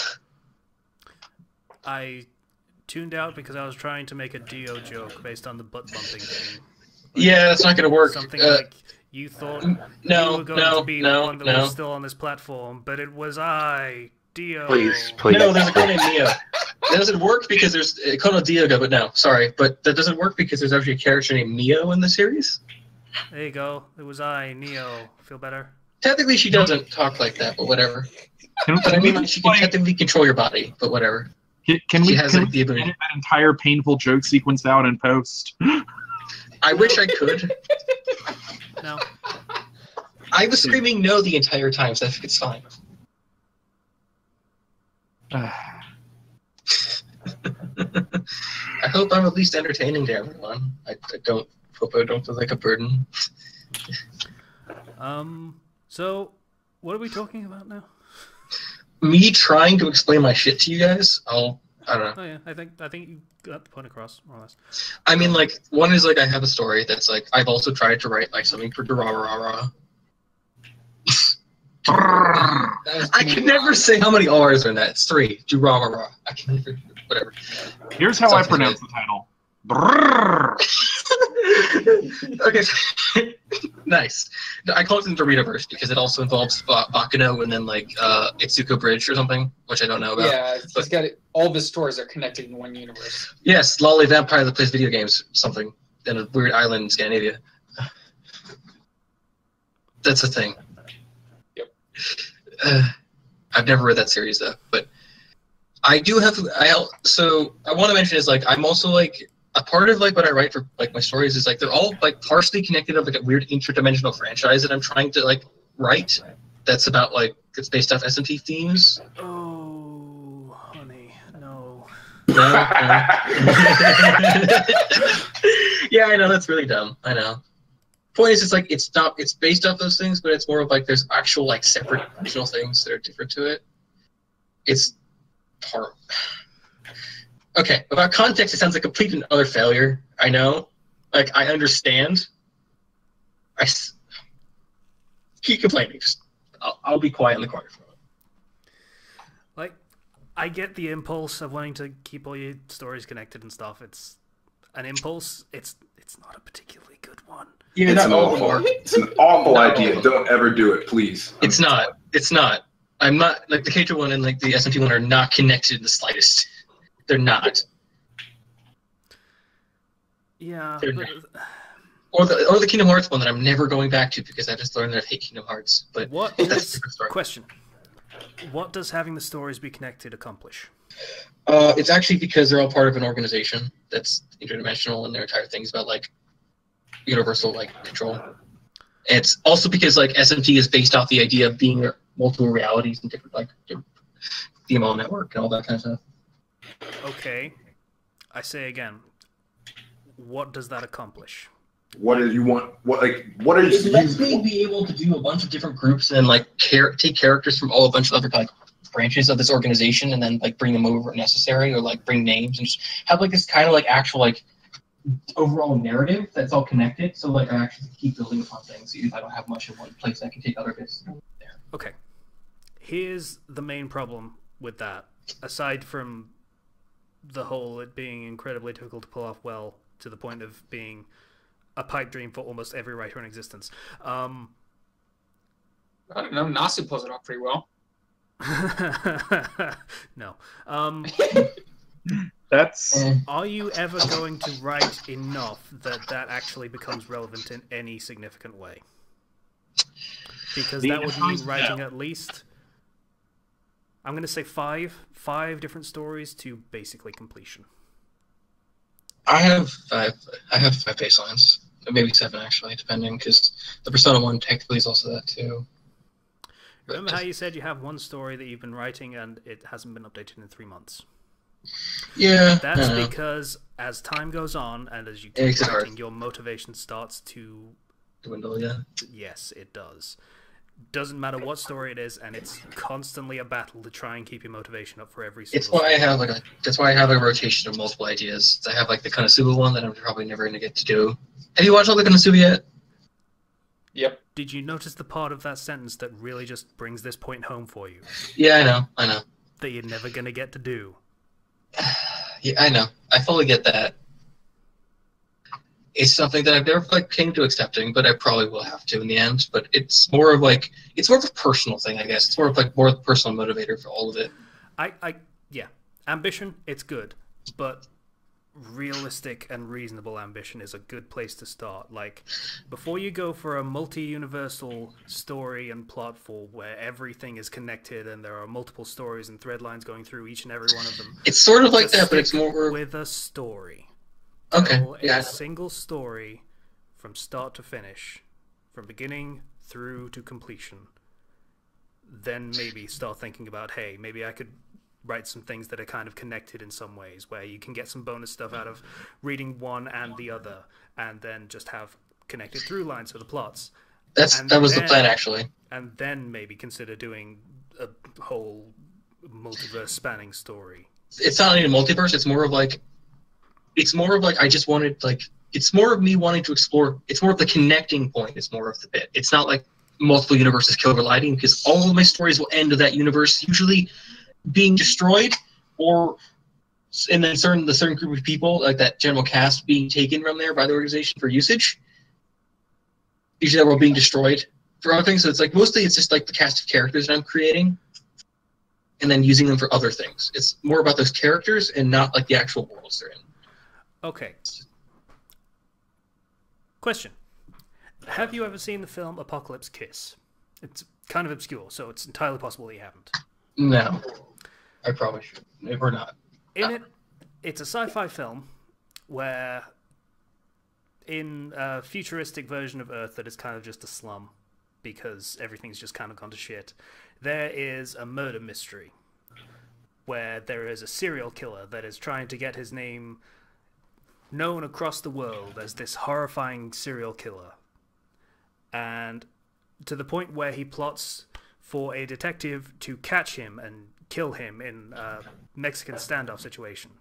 tuned out because I was trying to make a Dio joke based on the butt bumping thing. Like, yeah, that's not going to work. Something like you thought you were going to be the one that was still on this platform, but it was I, Dio. Please. No, there's a code named Neo. That doesn't work because there's a code named Diogo, but no, sorry. But that doesn't work because there's actually a character named Neo in the series. There you go. It was I, Neo. Feel better? Technically, she doesn't talk like that, but whatever. But I mean, like, she can technically control your body, but whatever. Can we the ability. edit that entire painful joke sequence out in post? I wish I could. No. I was screaming no the entire time, so I think it's fine. I hope I'm at least entertaining to everyone. I don't hope I don't feel like a burden. So, what are we talking about now? Me trying to explain my shit to you guys. I don't know. Oh yeah, I think you got the point across, more or less. I mean, like, one is like I have a story that's like I've also tried to write like something for Durarara. I can never say how many R's are in that. It's 3. Durarara. I can never. Whatever. Here's how I pronounce the title. Okay. Nice. I call it the Doritoverse because it also involves Bakano and then like Itsuko Bridge or something, which I don't know about. Yeah, he's got it. All of his stories are connected in one universe. Yes, lolly vampire that plays video games, something in a weird island in Scandinavia. That's a thing. Yep. I've never read that series though, but I do have. So I want to mention is like I'm also like. A part of like what I write for like my stories is like they're all like partially connected of like a weird interdimensional franchise that I'm trying to like write. That's about like it's based off SMT themes. Oh, honey, no. No. Yeah, I know that's really dumb. I know. Point is, it's like it's based off those things, but it's more of like there's actual like separate dimensional things that are different to it. It's part. Okay, about context, it sounds like complete and utter failure. I know. Like, I understand. Keep complaining. Just, I'll be quiet in the corner for a moment. Like, I get the impulse of wanting to keep all your stories connected and stuff. It's an impulse. It's not a particularly good one. Yeah, it's an awful idea. Don't ever do it, please. It's not. It's not. I'm not, like, the K2 one and, like, the SMT one are not connected in the slightest. They're not. Yeah. Or the Kingdom Hearts one that I'm never going back to because I just learned that I hate Kingdom Hearts. But what that's is, a different story. Question. What does having the stories be connected accomplish? It's actually because they're all part of an organization that's interdimensional and their entire thing's about like universal like control. And it's also because like SMT is based off the idea of being multiple realities and different like DML network and all that kind of stuff. Okay, I say again, what does that accomplish? What do you want? What are you? It lets me be able to do a bunch of different groups and like take characters from all a bunch of other like branches of this organization and then like bring them over if necessary or like bring names and just have like this kind of like actual like overall narrative that's all connected. So like I actually keep building upon things even if I don't have much in one place. I can take other bits there. Okay, here's the main problem with that. Aside from the whole it being incredibly difficult to pull off well to the point of being a pipe dream for almost every writer in existence. I don't know. Nasu pulls it off pretty well. No. That's. Are you ever going to write enough that actually becomes relevant in any significant way? Because that would mean writing at least, I'm going to say five different stories to basically completion. I have 5 baselines, maybe 7 actually, depending, because the Persona 1 technically is also that too. Remember how you said you have one story that you've been writing and it hasn't been updated in 3 months? Yeah. That's because as time goes on and as you keep writing, your motivation starts to dwindle, yeah. Yes, it does. Doesn't matter what story it is, and it's constantly a battle to try and keep your motivation up for every single It's why story. that's why I have a rotation of multiple ideas. I have like the Konosuba one that I'm probably never going to get to do. Have you watched all the Konosuba yet? Yep. Did you notice the part of that sentence that really just brings this point home for you? Yeah, I know. That you're never going to get to do. Yeah, I know. I fully get that. It's something that I've never like came to accepting, but I probably will have to in the end. But it's more of like it's more of a personal thing, I guess. It's more of like more of the personal motivator for all of it. Yeah, ambition, it's good, but realistic and reasonable ambition is a good place to start. Like, before you go for a multi-universal story and plot for where everything is connected and there are multiple stories and thread lines going through each and every one of them, it's sort of like that, but it's more with a story. Okay, Tell yeah. a single story from start to finish, from beginning through to completion. Then maybe start thinking about, hey, maybe I could write some things that are kind of connected in some ways, where you can get some bonus stuff out of reading one and the other, and then just have connected through lines for the plots. That was the plan, actually. And then maybe consider doing a whole multiverse spanning story. It's not even a multiverse. It's more of like I just wanted like it's more of me wanting to explore. It's more of the connecting point. It's more of the bit. It's not like multiple universes kill lighting, because all of my stories will end with that universe usually being destroyed, and then the certain group of people, like that general cast, being taken from there by the organization for usage. Usually that world being destroyed for other things. So it's like mostly it's just like the cast of characters that I'm creating and then using them for other things. It's more about those characters and not like the actual worlds they're in. Okay. Question. Have you ever seen the film Apocalypse Kiss? It's kind of obscure, so it's entirely possible that you haven't. No. I probably should. If we're not. It's a sci-fi film where in a futuristic version of Earth that is kind of just a slum because everything's just kind of gone to shit, there is a murder mystery where there is a serial killer that is trying to get his name known across the world as this horrifying serial killer. And to the point where he plots for a detective to catch him and kill him in a Mexican standoff situation.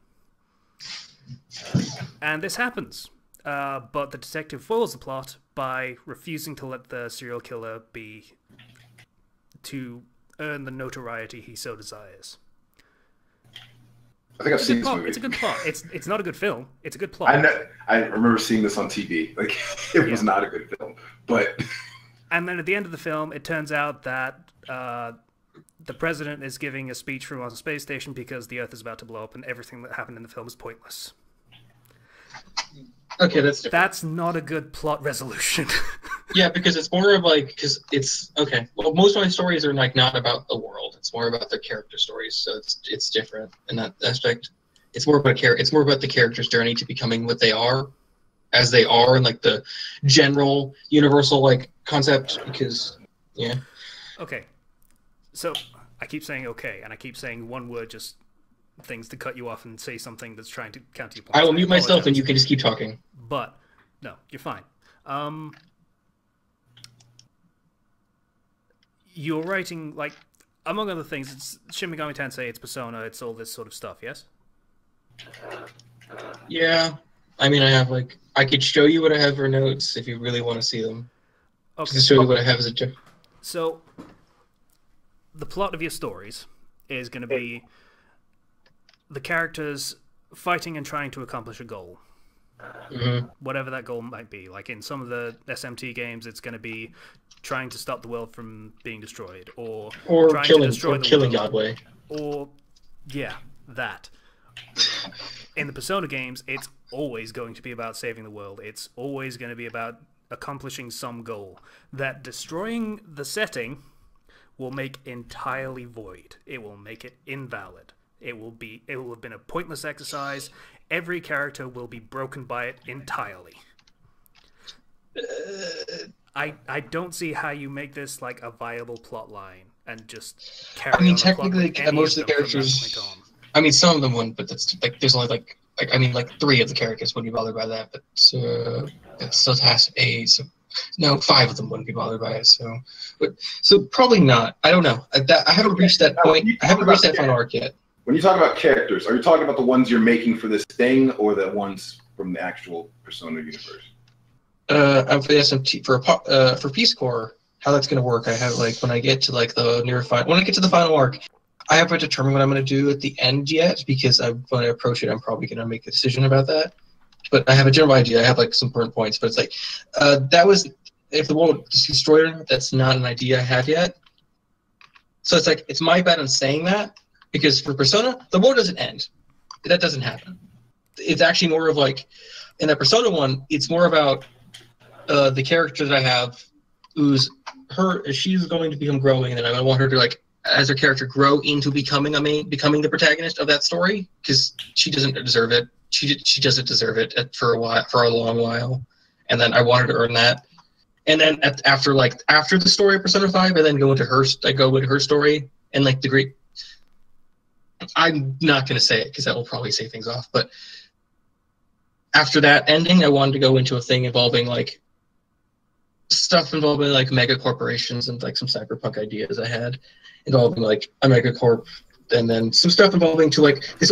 And this happens. But the detective foils the plot by refusing to let the serial killer be to earn the notoriety he so desires. I think I've seen this movie. It's a good plot. It's not a good film. It's a good plot. I remember seeing this on TV. Like, it was not a good film, but. And then at the end of the film, it turns out that the president is giving a speech from on a space station because the Earth is about to blow up, and everything that happened in the film is pointless. Okay, that's different. That's not a good plot resolution. Yeah, because it's more of like it's okay. Well, most of my stories are like not about the world. It's more about their character stories, so it's different in that aspect. It's more about It's more about the character's journey to becoming what they are, as they are, and like the general universal like concept. Because yeah. Okay, so I keep saying okay, and I keep saying one word just things to cut you off and say something that's trying to counter your point. I will mute myself and you can just keep talking. But no, you're fine. You're writing, like, among other things, it's Shin Megami Tensei, it's Persona, it's all this sort of stuff, yes? Yeah. I mean, I could show you what I have for notes if you really want to see them. Okay. Just to show you what I have as a joke. So, the plot of your stories is going to be the characters fighting and trying to accomplish a goal. Mm-hmm. Whatever that goal might be. Like in some of the SMT games, it's going to be trying to stop the world from being destroyed, or trying to destroy the killing world, Yahweh. or yeah, that. In the Persona games, it's always going to be about saving the world. It's always going to be about accomplishing some goal that destroying the setting will make entirely void. It will make it invalid. It will have been a pointless exercise. Every character will be broken by it entirely. I don't see how you make this like a viable plot line and just carry on. I mean, the plot technically, with most of the characters. I mean, some of them wouldn't, but that's like there's only like 3 of the characters wouldn't be bothered by that, but it still has no, 5 of them wouldn't be bothered by it. So probably not. I don't know. I haven't reached that point. I haven't reached that final arc yet. When you talk about characters, are you talking about the ones you're making for this thing, or the ones from the actual Persona universe? For the SMT for Peace Corps, how that's gonna work? I have like when I get to like the final arc, I haven't determined what I'm going to do at the end yet, because when I approach it, I'm probably going to make a decision about that. But I have a general idea. I have like some burnt points, but it's like that was if the world is destroyed. That's not an idea I have yet. So it's like it's my bad on saying that, because for Persona, the world doesn't end. That doesn't happen. It's actually more of like in that Persona one, it's more about the character that I have, she's going to become growing, and then I want her to like, as her character, grow into becoming the protagonist of that story, because she doesn't deserve it. She doesn't deserve it for a long while, and then I want her to earn that. And then after the story of Persona 5, I then go into her story, and like the great. I'm not going to say it because that will probably say things off, but after that ending, I wanted to go into a thing involving like stuff involving like mega corporations and like some cyberpunk ideas I had involving like a megacorp, and then some stuff involving to like this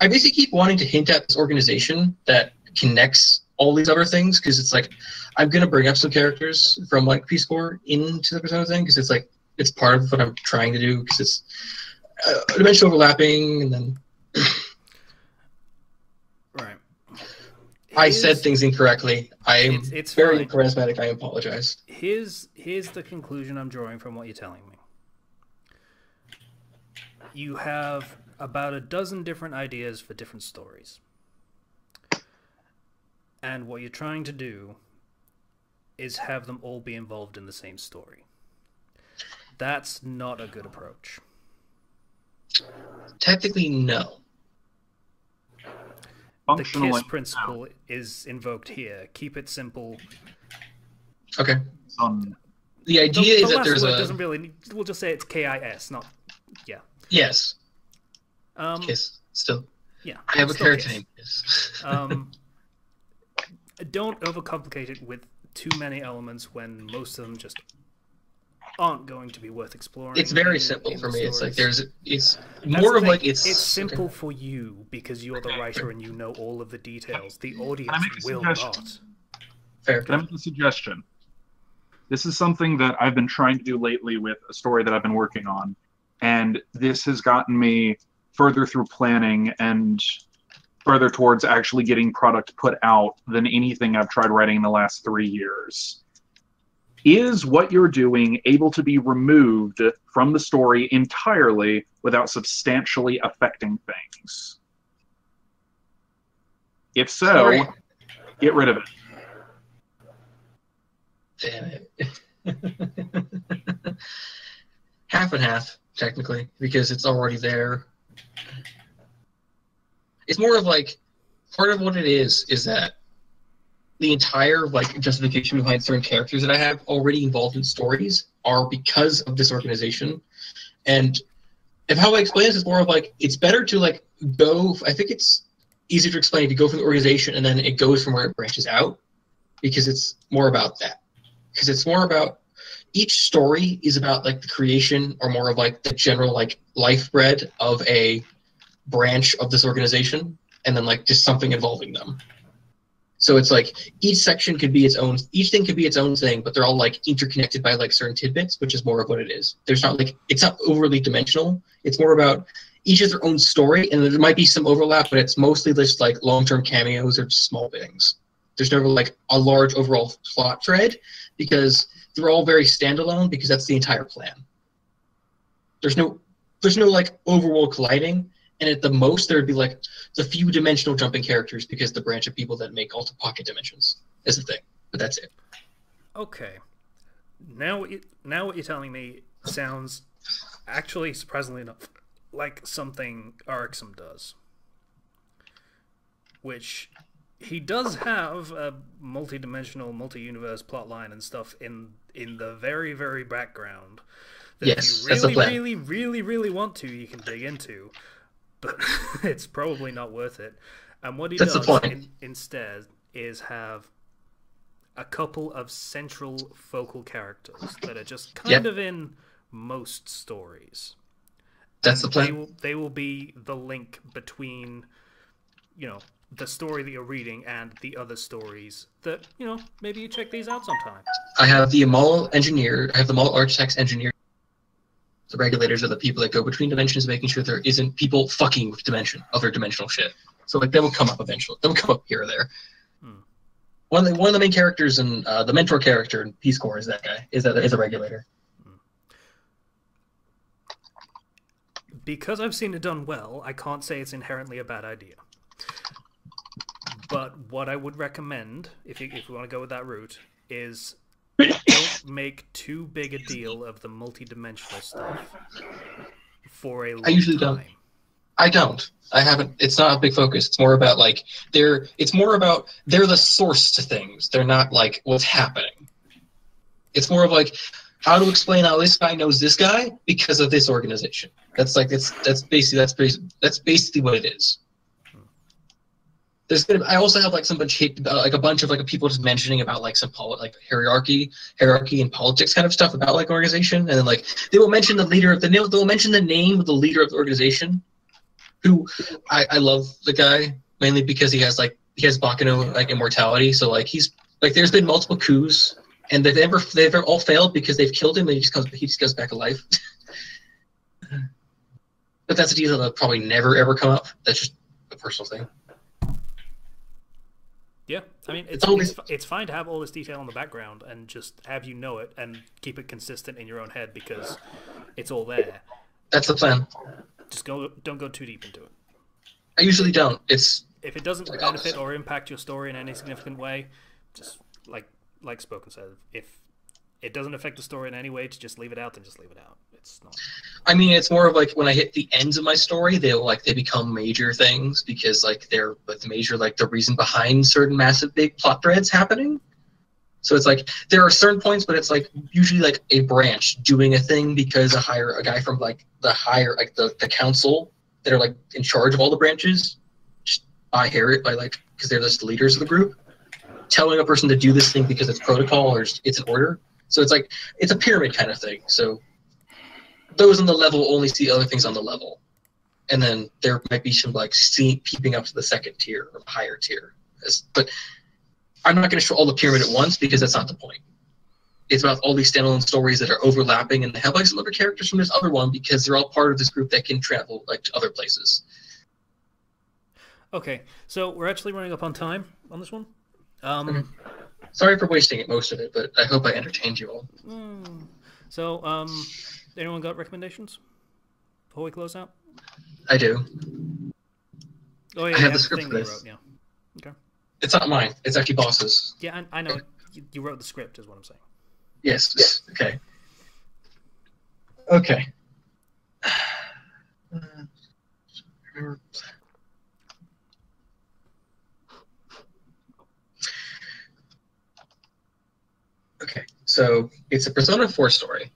I basically keep wanting to hint at this organization that connects all these other things, because it's like I'm gonna bring up some characters from like Peace Corps into the Persona thing, because it's like it's part of what I'm trying to do, because it's dimensional overlapping, and then right. I said things incorrectly. I am it's very fine. charismatic. I apologize. Here's the conclusion I'm drawing from what you're telling me. You have about a dozen different ideas for different stories. And what you're trying to do is have them all be involved in the same story. That's not a good approach. Technically, no. The KISS principle is invoked here. Keep it simple. Okay. The idea is that there's doesn't really. We'll just say it's KIS, not. Yeah. Yes. KISS. Still. Yeah. I have a character name. KISS. Don't overcomplicate it with too many elements when most of them just aren't going to be worth exploring. It's very simple for me. It's like it's more of like it's simple for you because you're the writer and you know all of the details. The audience will not. Fair. Can I make a suggestion? This is something that I've been trying to do lately with a story that I've been working on, and this has gotten me further through planning and further towards actually getting product put out than anything I've tried writing in the last 3 years. Is what you're doing able to be removed from the story entirely without substantially affecting things? If so, get rid of it. Damn it. Half and half, technically, because it's already there. It's more of like, part of what it is that the entire like justification behind certain characters that I have already involved in stories are because of this organization. And if how I explain this is more of like, it's better to like go, I think it's easier to explain if you go from the organization and then it goes from where it branches out, because it's more about that. Because it's more about, each story is about like the creation or more of like the general like lifeblood of a branch of this organization, and then like just something involving them. So it's like each section could be its own, each thing could be its own thing, but they're all like interconnected by like certain tidbits, which is more of what it is. There's not like, it's not overly dimensional. It's more about each has their own story, and there might be some overlap, but it's mostly just like long-term cameos or just small things. There's never like a large overall plot thread, because they're all very standalone, because that's the entire plan. There's no like overworld colliding. And at the most, there would be like the few dimensional jumping characters, because the branch of people that make Alta Pocket Dimensions is the thing. But that's it. Okay. Now what you're telling me sounds actually, surprisingly enough, like something Erickson does. Which he does have a multi-dimensional, multi-universe plotline and stuff in the very, very background. That yes, if you really want to, you can dig into. But it's probably not worth it. And what he does instead is have a couple of central focal characters that are just kind of in most stories. That's the plan. They will be the link between, the story that you're reading and the other stories that, maybe you check these out sometime. I have the Amal engineered. I have the Amal architects engineered. The regulators are the people that go between dimensions, making sure there isn't people fucking with other dimensional shit. So like they will come up eventually. They'll come up here or there. One of the main characters and the mentor character in Peace Corps is that guy. Is a regulator. Because I've seen it done well, I can't say it's inherently a bad idea. But what I would recommend, if you want to go with that route, is don't make too big a deal of the multi-dimensional stuff for a long time. I usually don't. I don't. I haven't. It's not a big focus. It's more about like they're the source to things. They're not like what's happening. It's more of like how to explain how this guy knows this guy because of this organization. That's basically what it is. I also have like a bunch of people just mentioning about like some hierarchy and politics kind of stuff about like organization, and then like they will mention the leader of they'll mention the name of the leader of the organization. Who I love the guy mainly because he has Bakano like immortality. So like he's like there's been multiple coups and they've all failed because they've killed him and he just goes back to life. But that's a detail that'll probably never ever come up. That's just a personal thing. Yeah, I mean it's fine to have all this detail in the background and just have you know it and keep it consistent in your own head because it's all there. That's the plan. Just don't go too deep into it. I usually don't. If it doesn't benefit or impact your story in any significant way, just like Spoken said, if it doesn't affect the story in any way, to just leave it out, then just leave it out. It's not. I mean, it's more of like when I hit the ends of my story, they become major things because like they're the reason behind certain massive big plot threads happening. So it's like there are certain points, but it's like usually like a branch doing a thing because a guy from like the council that are like in charge of all the branches, just because they're just the leaders of the group, telling a person to do this thing because it's protocol or it's an order. So it's like it's a pyramid kind of thing. So those on the level only see other things on the level, and then there might be some like peeping up to the second tier or higher tier, but. I'm not going to show all the pyramid at once because that's not the point. It's about all these standalone stories that are overlapping and they have like some other characters from this other one because they're all part of this group that can travel like to other places. Okay, so we're actually running up on time on this one. Okay. Sorry for wasting most of it, but I hope I entertained you all. So, anyone got recommendations before we close out? I do. Oh yeah, I have the script for this. Yeah. Okay. It's not mine. It's actually Boss's. Yeah, I know. You wrote the script, is what I'm saying. Yes. Okay. Okay. Okay, so it's a Persona 4 story.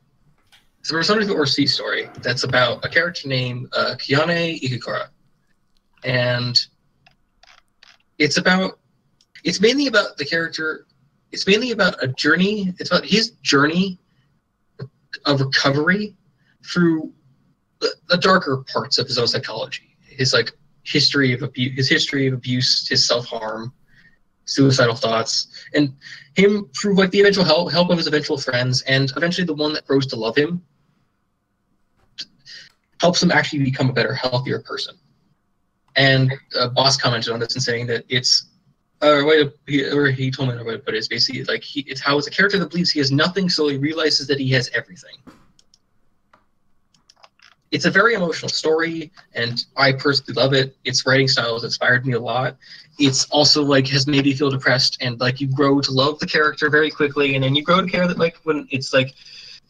It's a Persona 4 C story that's about a character named Kiyane Ikikura. And it's mainly about the character. It's mainly about a journey. It's about his journey of recovery through the darker parts of his own psychology. His history of abuse, his self-harm, suicidal thoughts, and him through the eventual help of his eventual friends, and eventually the one that grows to love him helps him actually become a better, healthier person. And Boss commented on this and saying that it's he told me another way to put it is basically it's how it's a character that believes he has nothing, so he realizes that he has everything. It's a very emotional story, and I personally love it. Its writing style has inspired me a lot. It's also has made me feel depressed, and you grow to love the character very quickly, and then you grow to care that when it's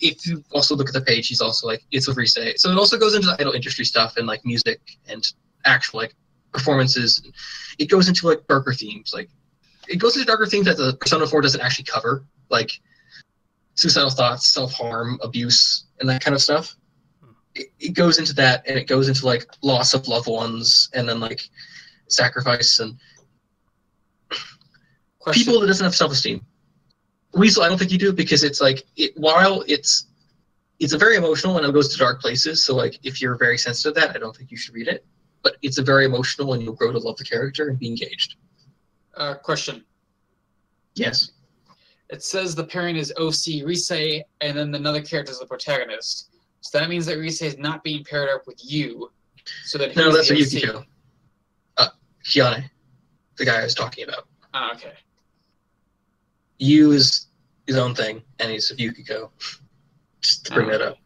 if you also look at the page, he's also it's a resay. So it also goes into the idol industry stuff and music and actual performances. It goes into darker themes. It goes into darker themes that the Persona 4 doesn't actually cover, like suicidal thoughts, self-harm, abuse, and that kind of stuff. It goes into that, and it goes into loss of loved ones, and then sacrifice and people that doesn't have self-esteem. Weasel, I don't think you do, because it's while it's a very emotional and it goes to dark places. So if you're very sensitive to that, I don't think you should read it. But it's a very emotional, and you'll grow to love the character and be engaged. Question. Yes. It says the pairing is OC Risei, and then another character is the protagonist. So that means that Rise is not being paired up with you. So that No, that's a the OC? Yukiko. Kiane, the guy I was talking about. Ah, okay. Yu is his own thing, and he's a Yukiko. Just to bring that up.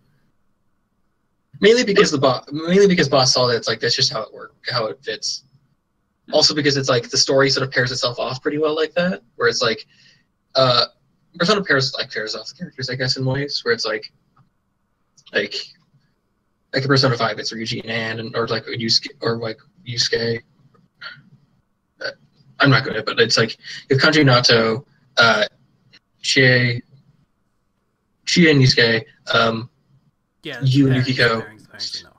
Mainly because boss saw that it's like that's just how it works, how it fits. Also because it's like the story sort of pairs itself off pretty well like that, where it's like Persona pairs off the characters, I guess, in ways where it's like in Persona 5 it's Ryuji and Anne, or like Yusuke. I'm not good at it, but it's like you have Kanji Nato, Chie and Yusuke, Yu and Yukiko. Pairings, no.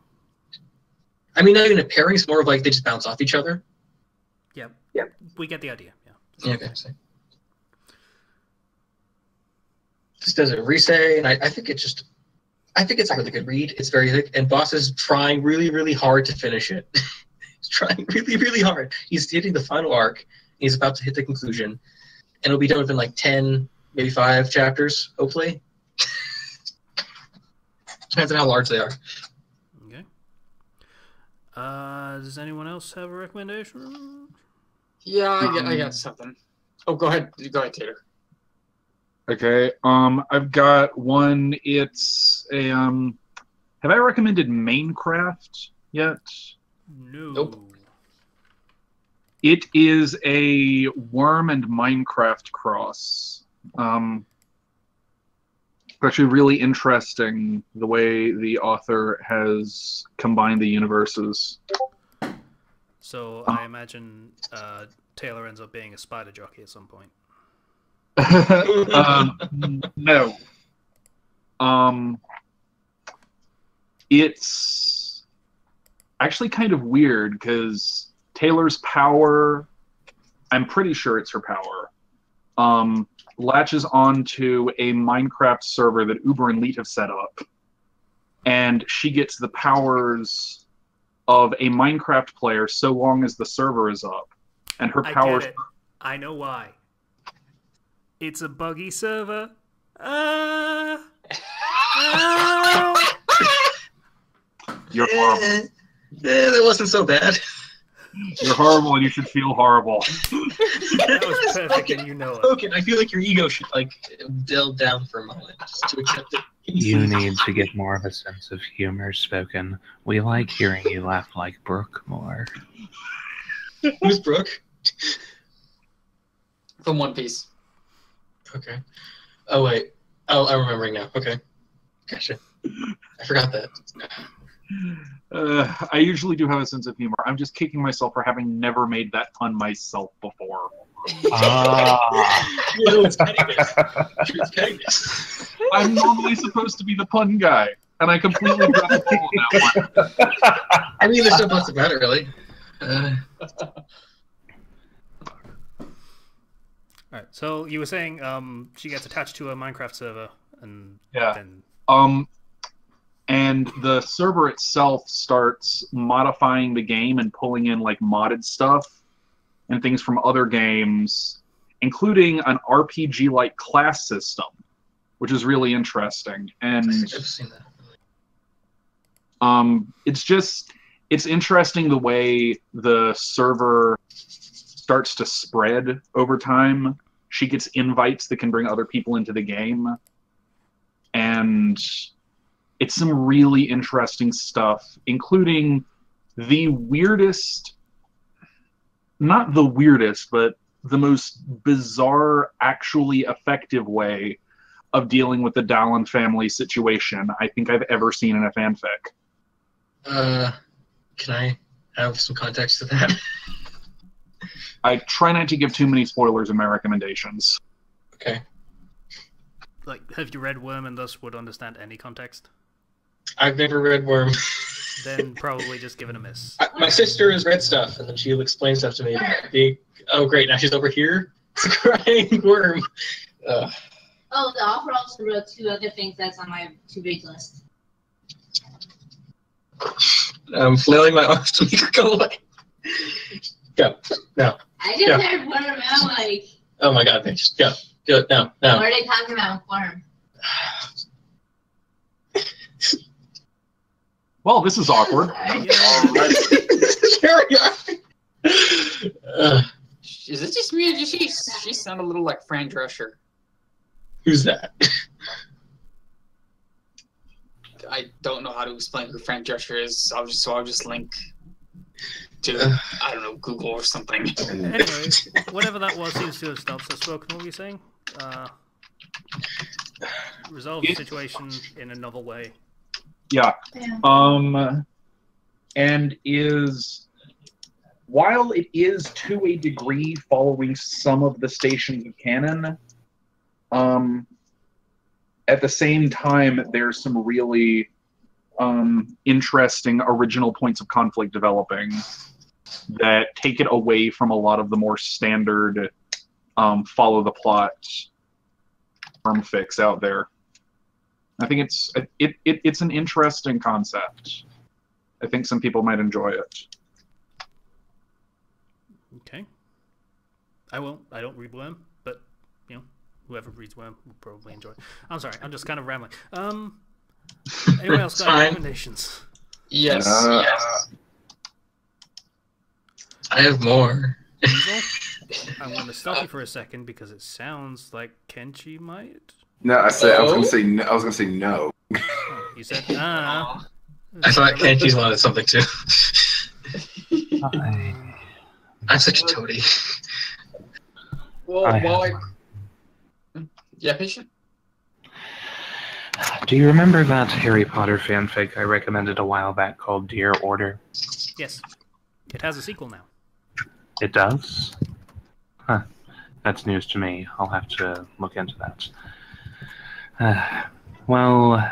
I mean, not even a pairing, it's more of like they just bounce off each other. Yeah. We get the idea. Yeah, okay. So. Just does it Rise, and I think it's a really good read. It's very thick, and Boss is trying really, really hard to finish it. He's trying really, really hard. He's hitting the final arc. He's about to hit the conclusion, and it'll be done within like 10, maybe 5 chapters, hopefully. Depends on how large they are. Okay. Does anyone else have a recommendation? Yeah, I got something. Oh, go ahead. Go ahead, Tater. Okay. I've got one. It's a have I recommended Maincraft yet? No. Nope. It is a Worm and Minecraft cross. Actually, really interesting the way the author has combined the universes. So I imagine Taylor ends up being a spider jockey at some point. No. It's actually kind of weird because Taylor's power, I'm pretty sure it's her power, latches onto a Minecraft server that Uber and Leet have set up. And she gets the powers of a Minecraft player so long as the server is up. And her powers... I know why. It's a buggy server. You're horrible. That wasn't so bad. You're horrible and you should feel horrible. That was perfect and you know it. Okay, I feel like your ego should like delve down for a moment just to accept it. You need to get more of a sense of humor, Spoken. We like hearing you laugh like Brooke more. Who's Brooke? From One Piece. Okay. Oh, wait. Oh, I'm remembering now. Okay. Gotcha. I forgot that. I usually do have a sense of humor. I'm just kicking myself for having never made that pun myself before. No, it's pettiness. It's pettiness. I'm normally supposed to be the pun guy, and I completely dropped the ball on that one. I mean, there's no buts about it, really. Alright, so you were saying she gets attached to a Minecraft server, and yeah. then... And the server itself starts modifying the game and pulling in like modded stuff and things from other games, including an RPG-like class system, which is really interesting. And I think I've seen that. It's interesting the way the server starts to spread over time. She gets invites that can bring other people into the game, and it's some really interesting stuff, including the weirdest, not the weirdest, but the most bizarre, actually effective way of dealing with the Dallin family situation I think I've ever seen in a fanfic. Can I have some context to that? I try not to give too many spoilers in my recommendations. Okay. Like, have you read Worm and thus would understand any context? I've never read Worm. Then probably just give it a miss. My sister has read stuff, and then she'll explain stuff to me. Oh, great, now she's over here? It's a crying worm. Oh, the author also wrote 2 other things that's on my to-read list. I'm flailing my arms to make her go away. Go. No. I just heard Worm, and I'm like... Oh my god, bitch. Go. Do it. No. What are they talking about, Worm? Well, this is awkward. This is very awkward. Is it just me? Or she sounded a little like Fran Drescher. Who's that? I don't know how to explain who Fran Drescher is. I'll just link to I don't know, Google or something. Anyway, whatever that was seems to have stopped. So, Spoken, what were you saying? Resolve the situation in a novel way. Yeah. And is, while it is to a degree following some of the stations of canon, at the same time, there's some really interesting original points of conflict developing that take it away from a lot of the more standard follow the plot farm fix out there. I think it's an interesting concept. I think some people might enjoy it. Okay. I don't read Worm, but you know, whoever reads Worm will probably enjoy it. I'm sorry, I'm just kind of rambling. Anyone else got recommendations? Yes. I have more. I'm going to stop you for a second because it sounds like Kenchi might. No, I said I was gonna say no. I was gonna say no. Oh, you said I thought Kenchi's wanted something too. I'm such a toady. Well, yeah, patient. Do you remember that Harry Potter fanfic I recommended a while back called Dear Order? Yes. It has a sequel now. It does? Huh. That's news to me. I'll have to look into that. Well,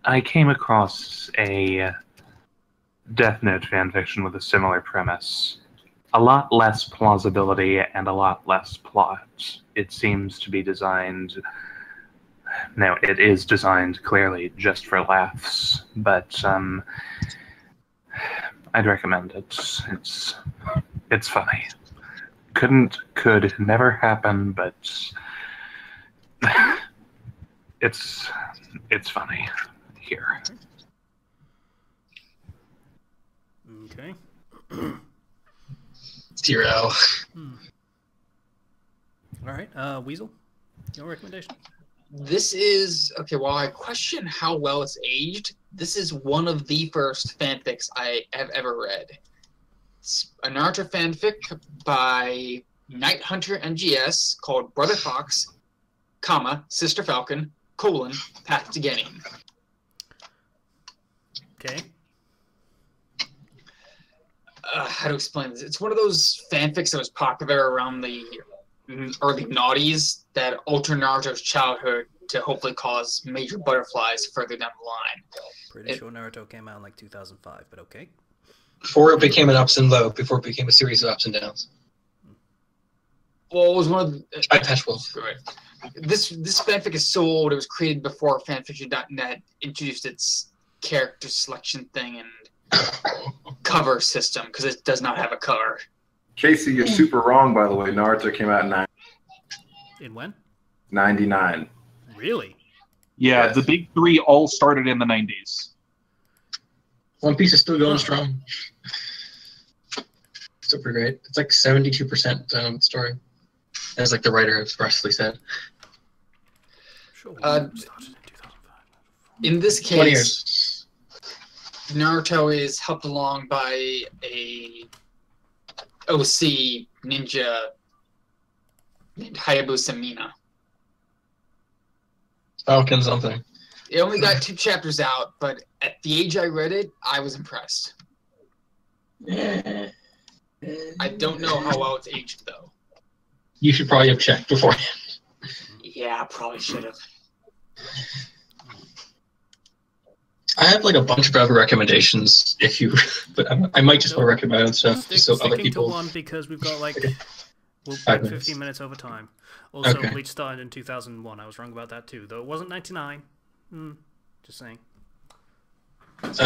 I came across a Death Note fanfiction with a similar premise. A lot less plausibility and a lot less plot. It seems to be designed... No, it is designed clearly just for laughs, but I'd recommend it. It's funny. Could never happen, but it's funny here. Okay. Dear L. All right, Weasel, your recommendation? This is okay. While I question how well it's aged, this is one of the first fanfics I have ever read. It's a Naruto fanfic by Night Hunter MGS called Brother Fox, Sister Falcon, Path to Genin. Okay. How to explain this? It's one of those fanfics that was popular around the early noughties that alter Naruto's childhood to hopefully cause major butterflies further down the line. Pretty sure Naruto came out in like 2005, but okay. Before it became an ups and low, before it became a series of ups and downs. Well, it was one of the... I patch wolf. Right. This fanfic is so old, it was created before fanfiction.net introduced its character selection thing and cover system, because it does not have a cover. Casey, you're super wrong, by the way. Naruto came out in when? 99. Really? Yeah, Yes. The big three all started in the 90s. One Piece is still going strong. Super great. It's like 72% story. As like the writer expressly said. Sure. Uh, Started in 2005. In this 20 case, years. Naruto is helped along by a OC ninja named Hayabusa Mina. Falcon something. It only got 2 chapters out, but at the age I read it, I was impressed. I don't know how well it's aged, though. You should probably have checked beforehand. Yeah, I probably should have. I have like a bunch of other recommendations if you, but I might just want to recommend my own stuff just so other Sticking people. to one because we've got like we're 5 like minutes. 15 minutes over time. Also, Okay. Bleach started in 2001. I was wrong about that too, though it wasn't 99. Just saying.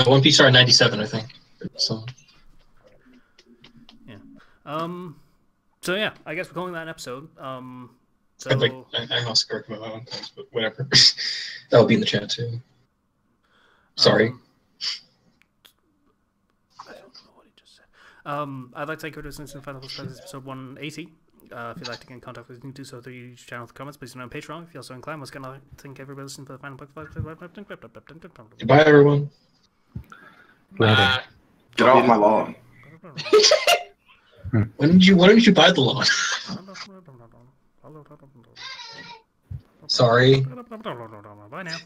One Piece started in 97, I think. So Yeah. So yeah, I guess we're calling that an episode. So I also recommend my own things, but whatever. That'll be in the chat too. Sorry. I'd like to thank you for listening to Fandom Flux Crew episode 180. If you'd like to get in contact with us, you can do so through your channel with comments. Please do it on Patreon if you're also inclined. Once again, I'd like to thank everybody listening to the Fandom Flux Crew. Goodbye, everyone. Get off my lawn. When did you buy the lawn? Sorry. Bye now.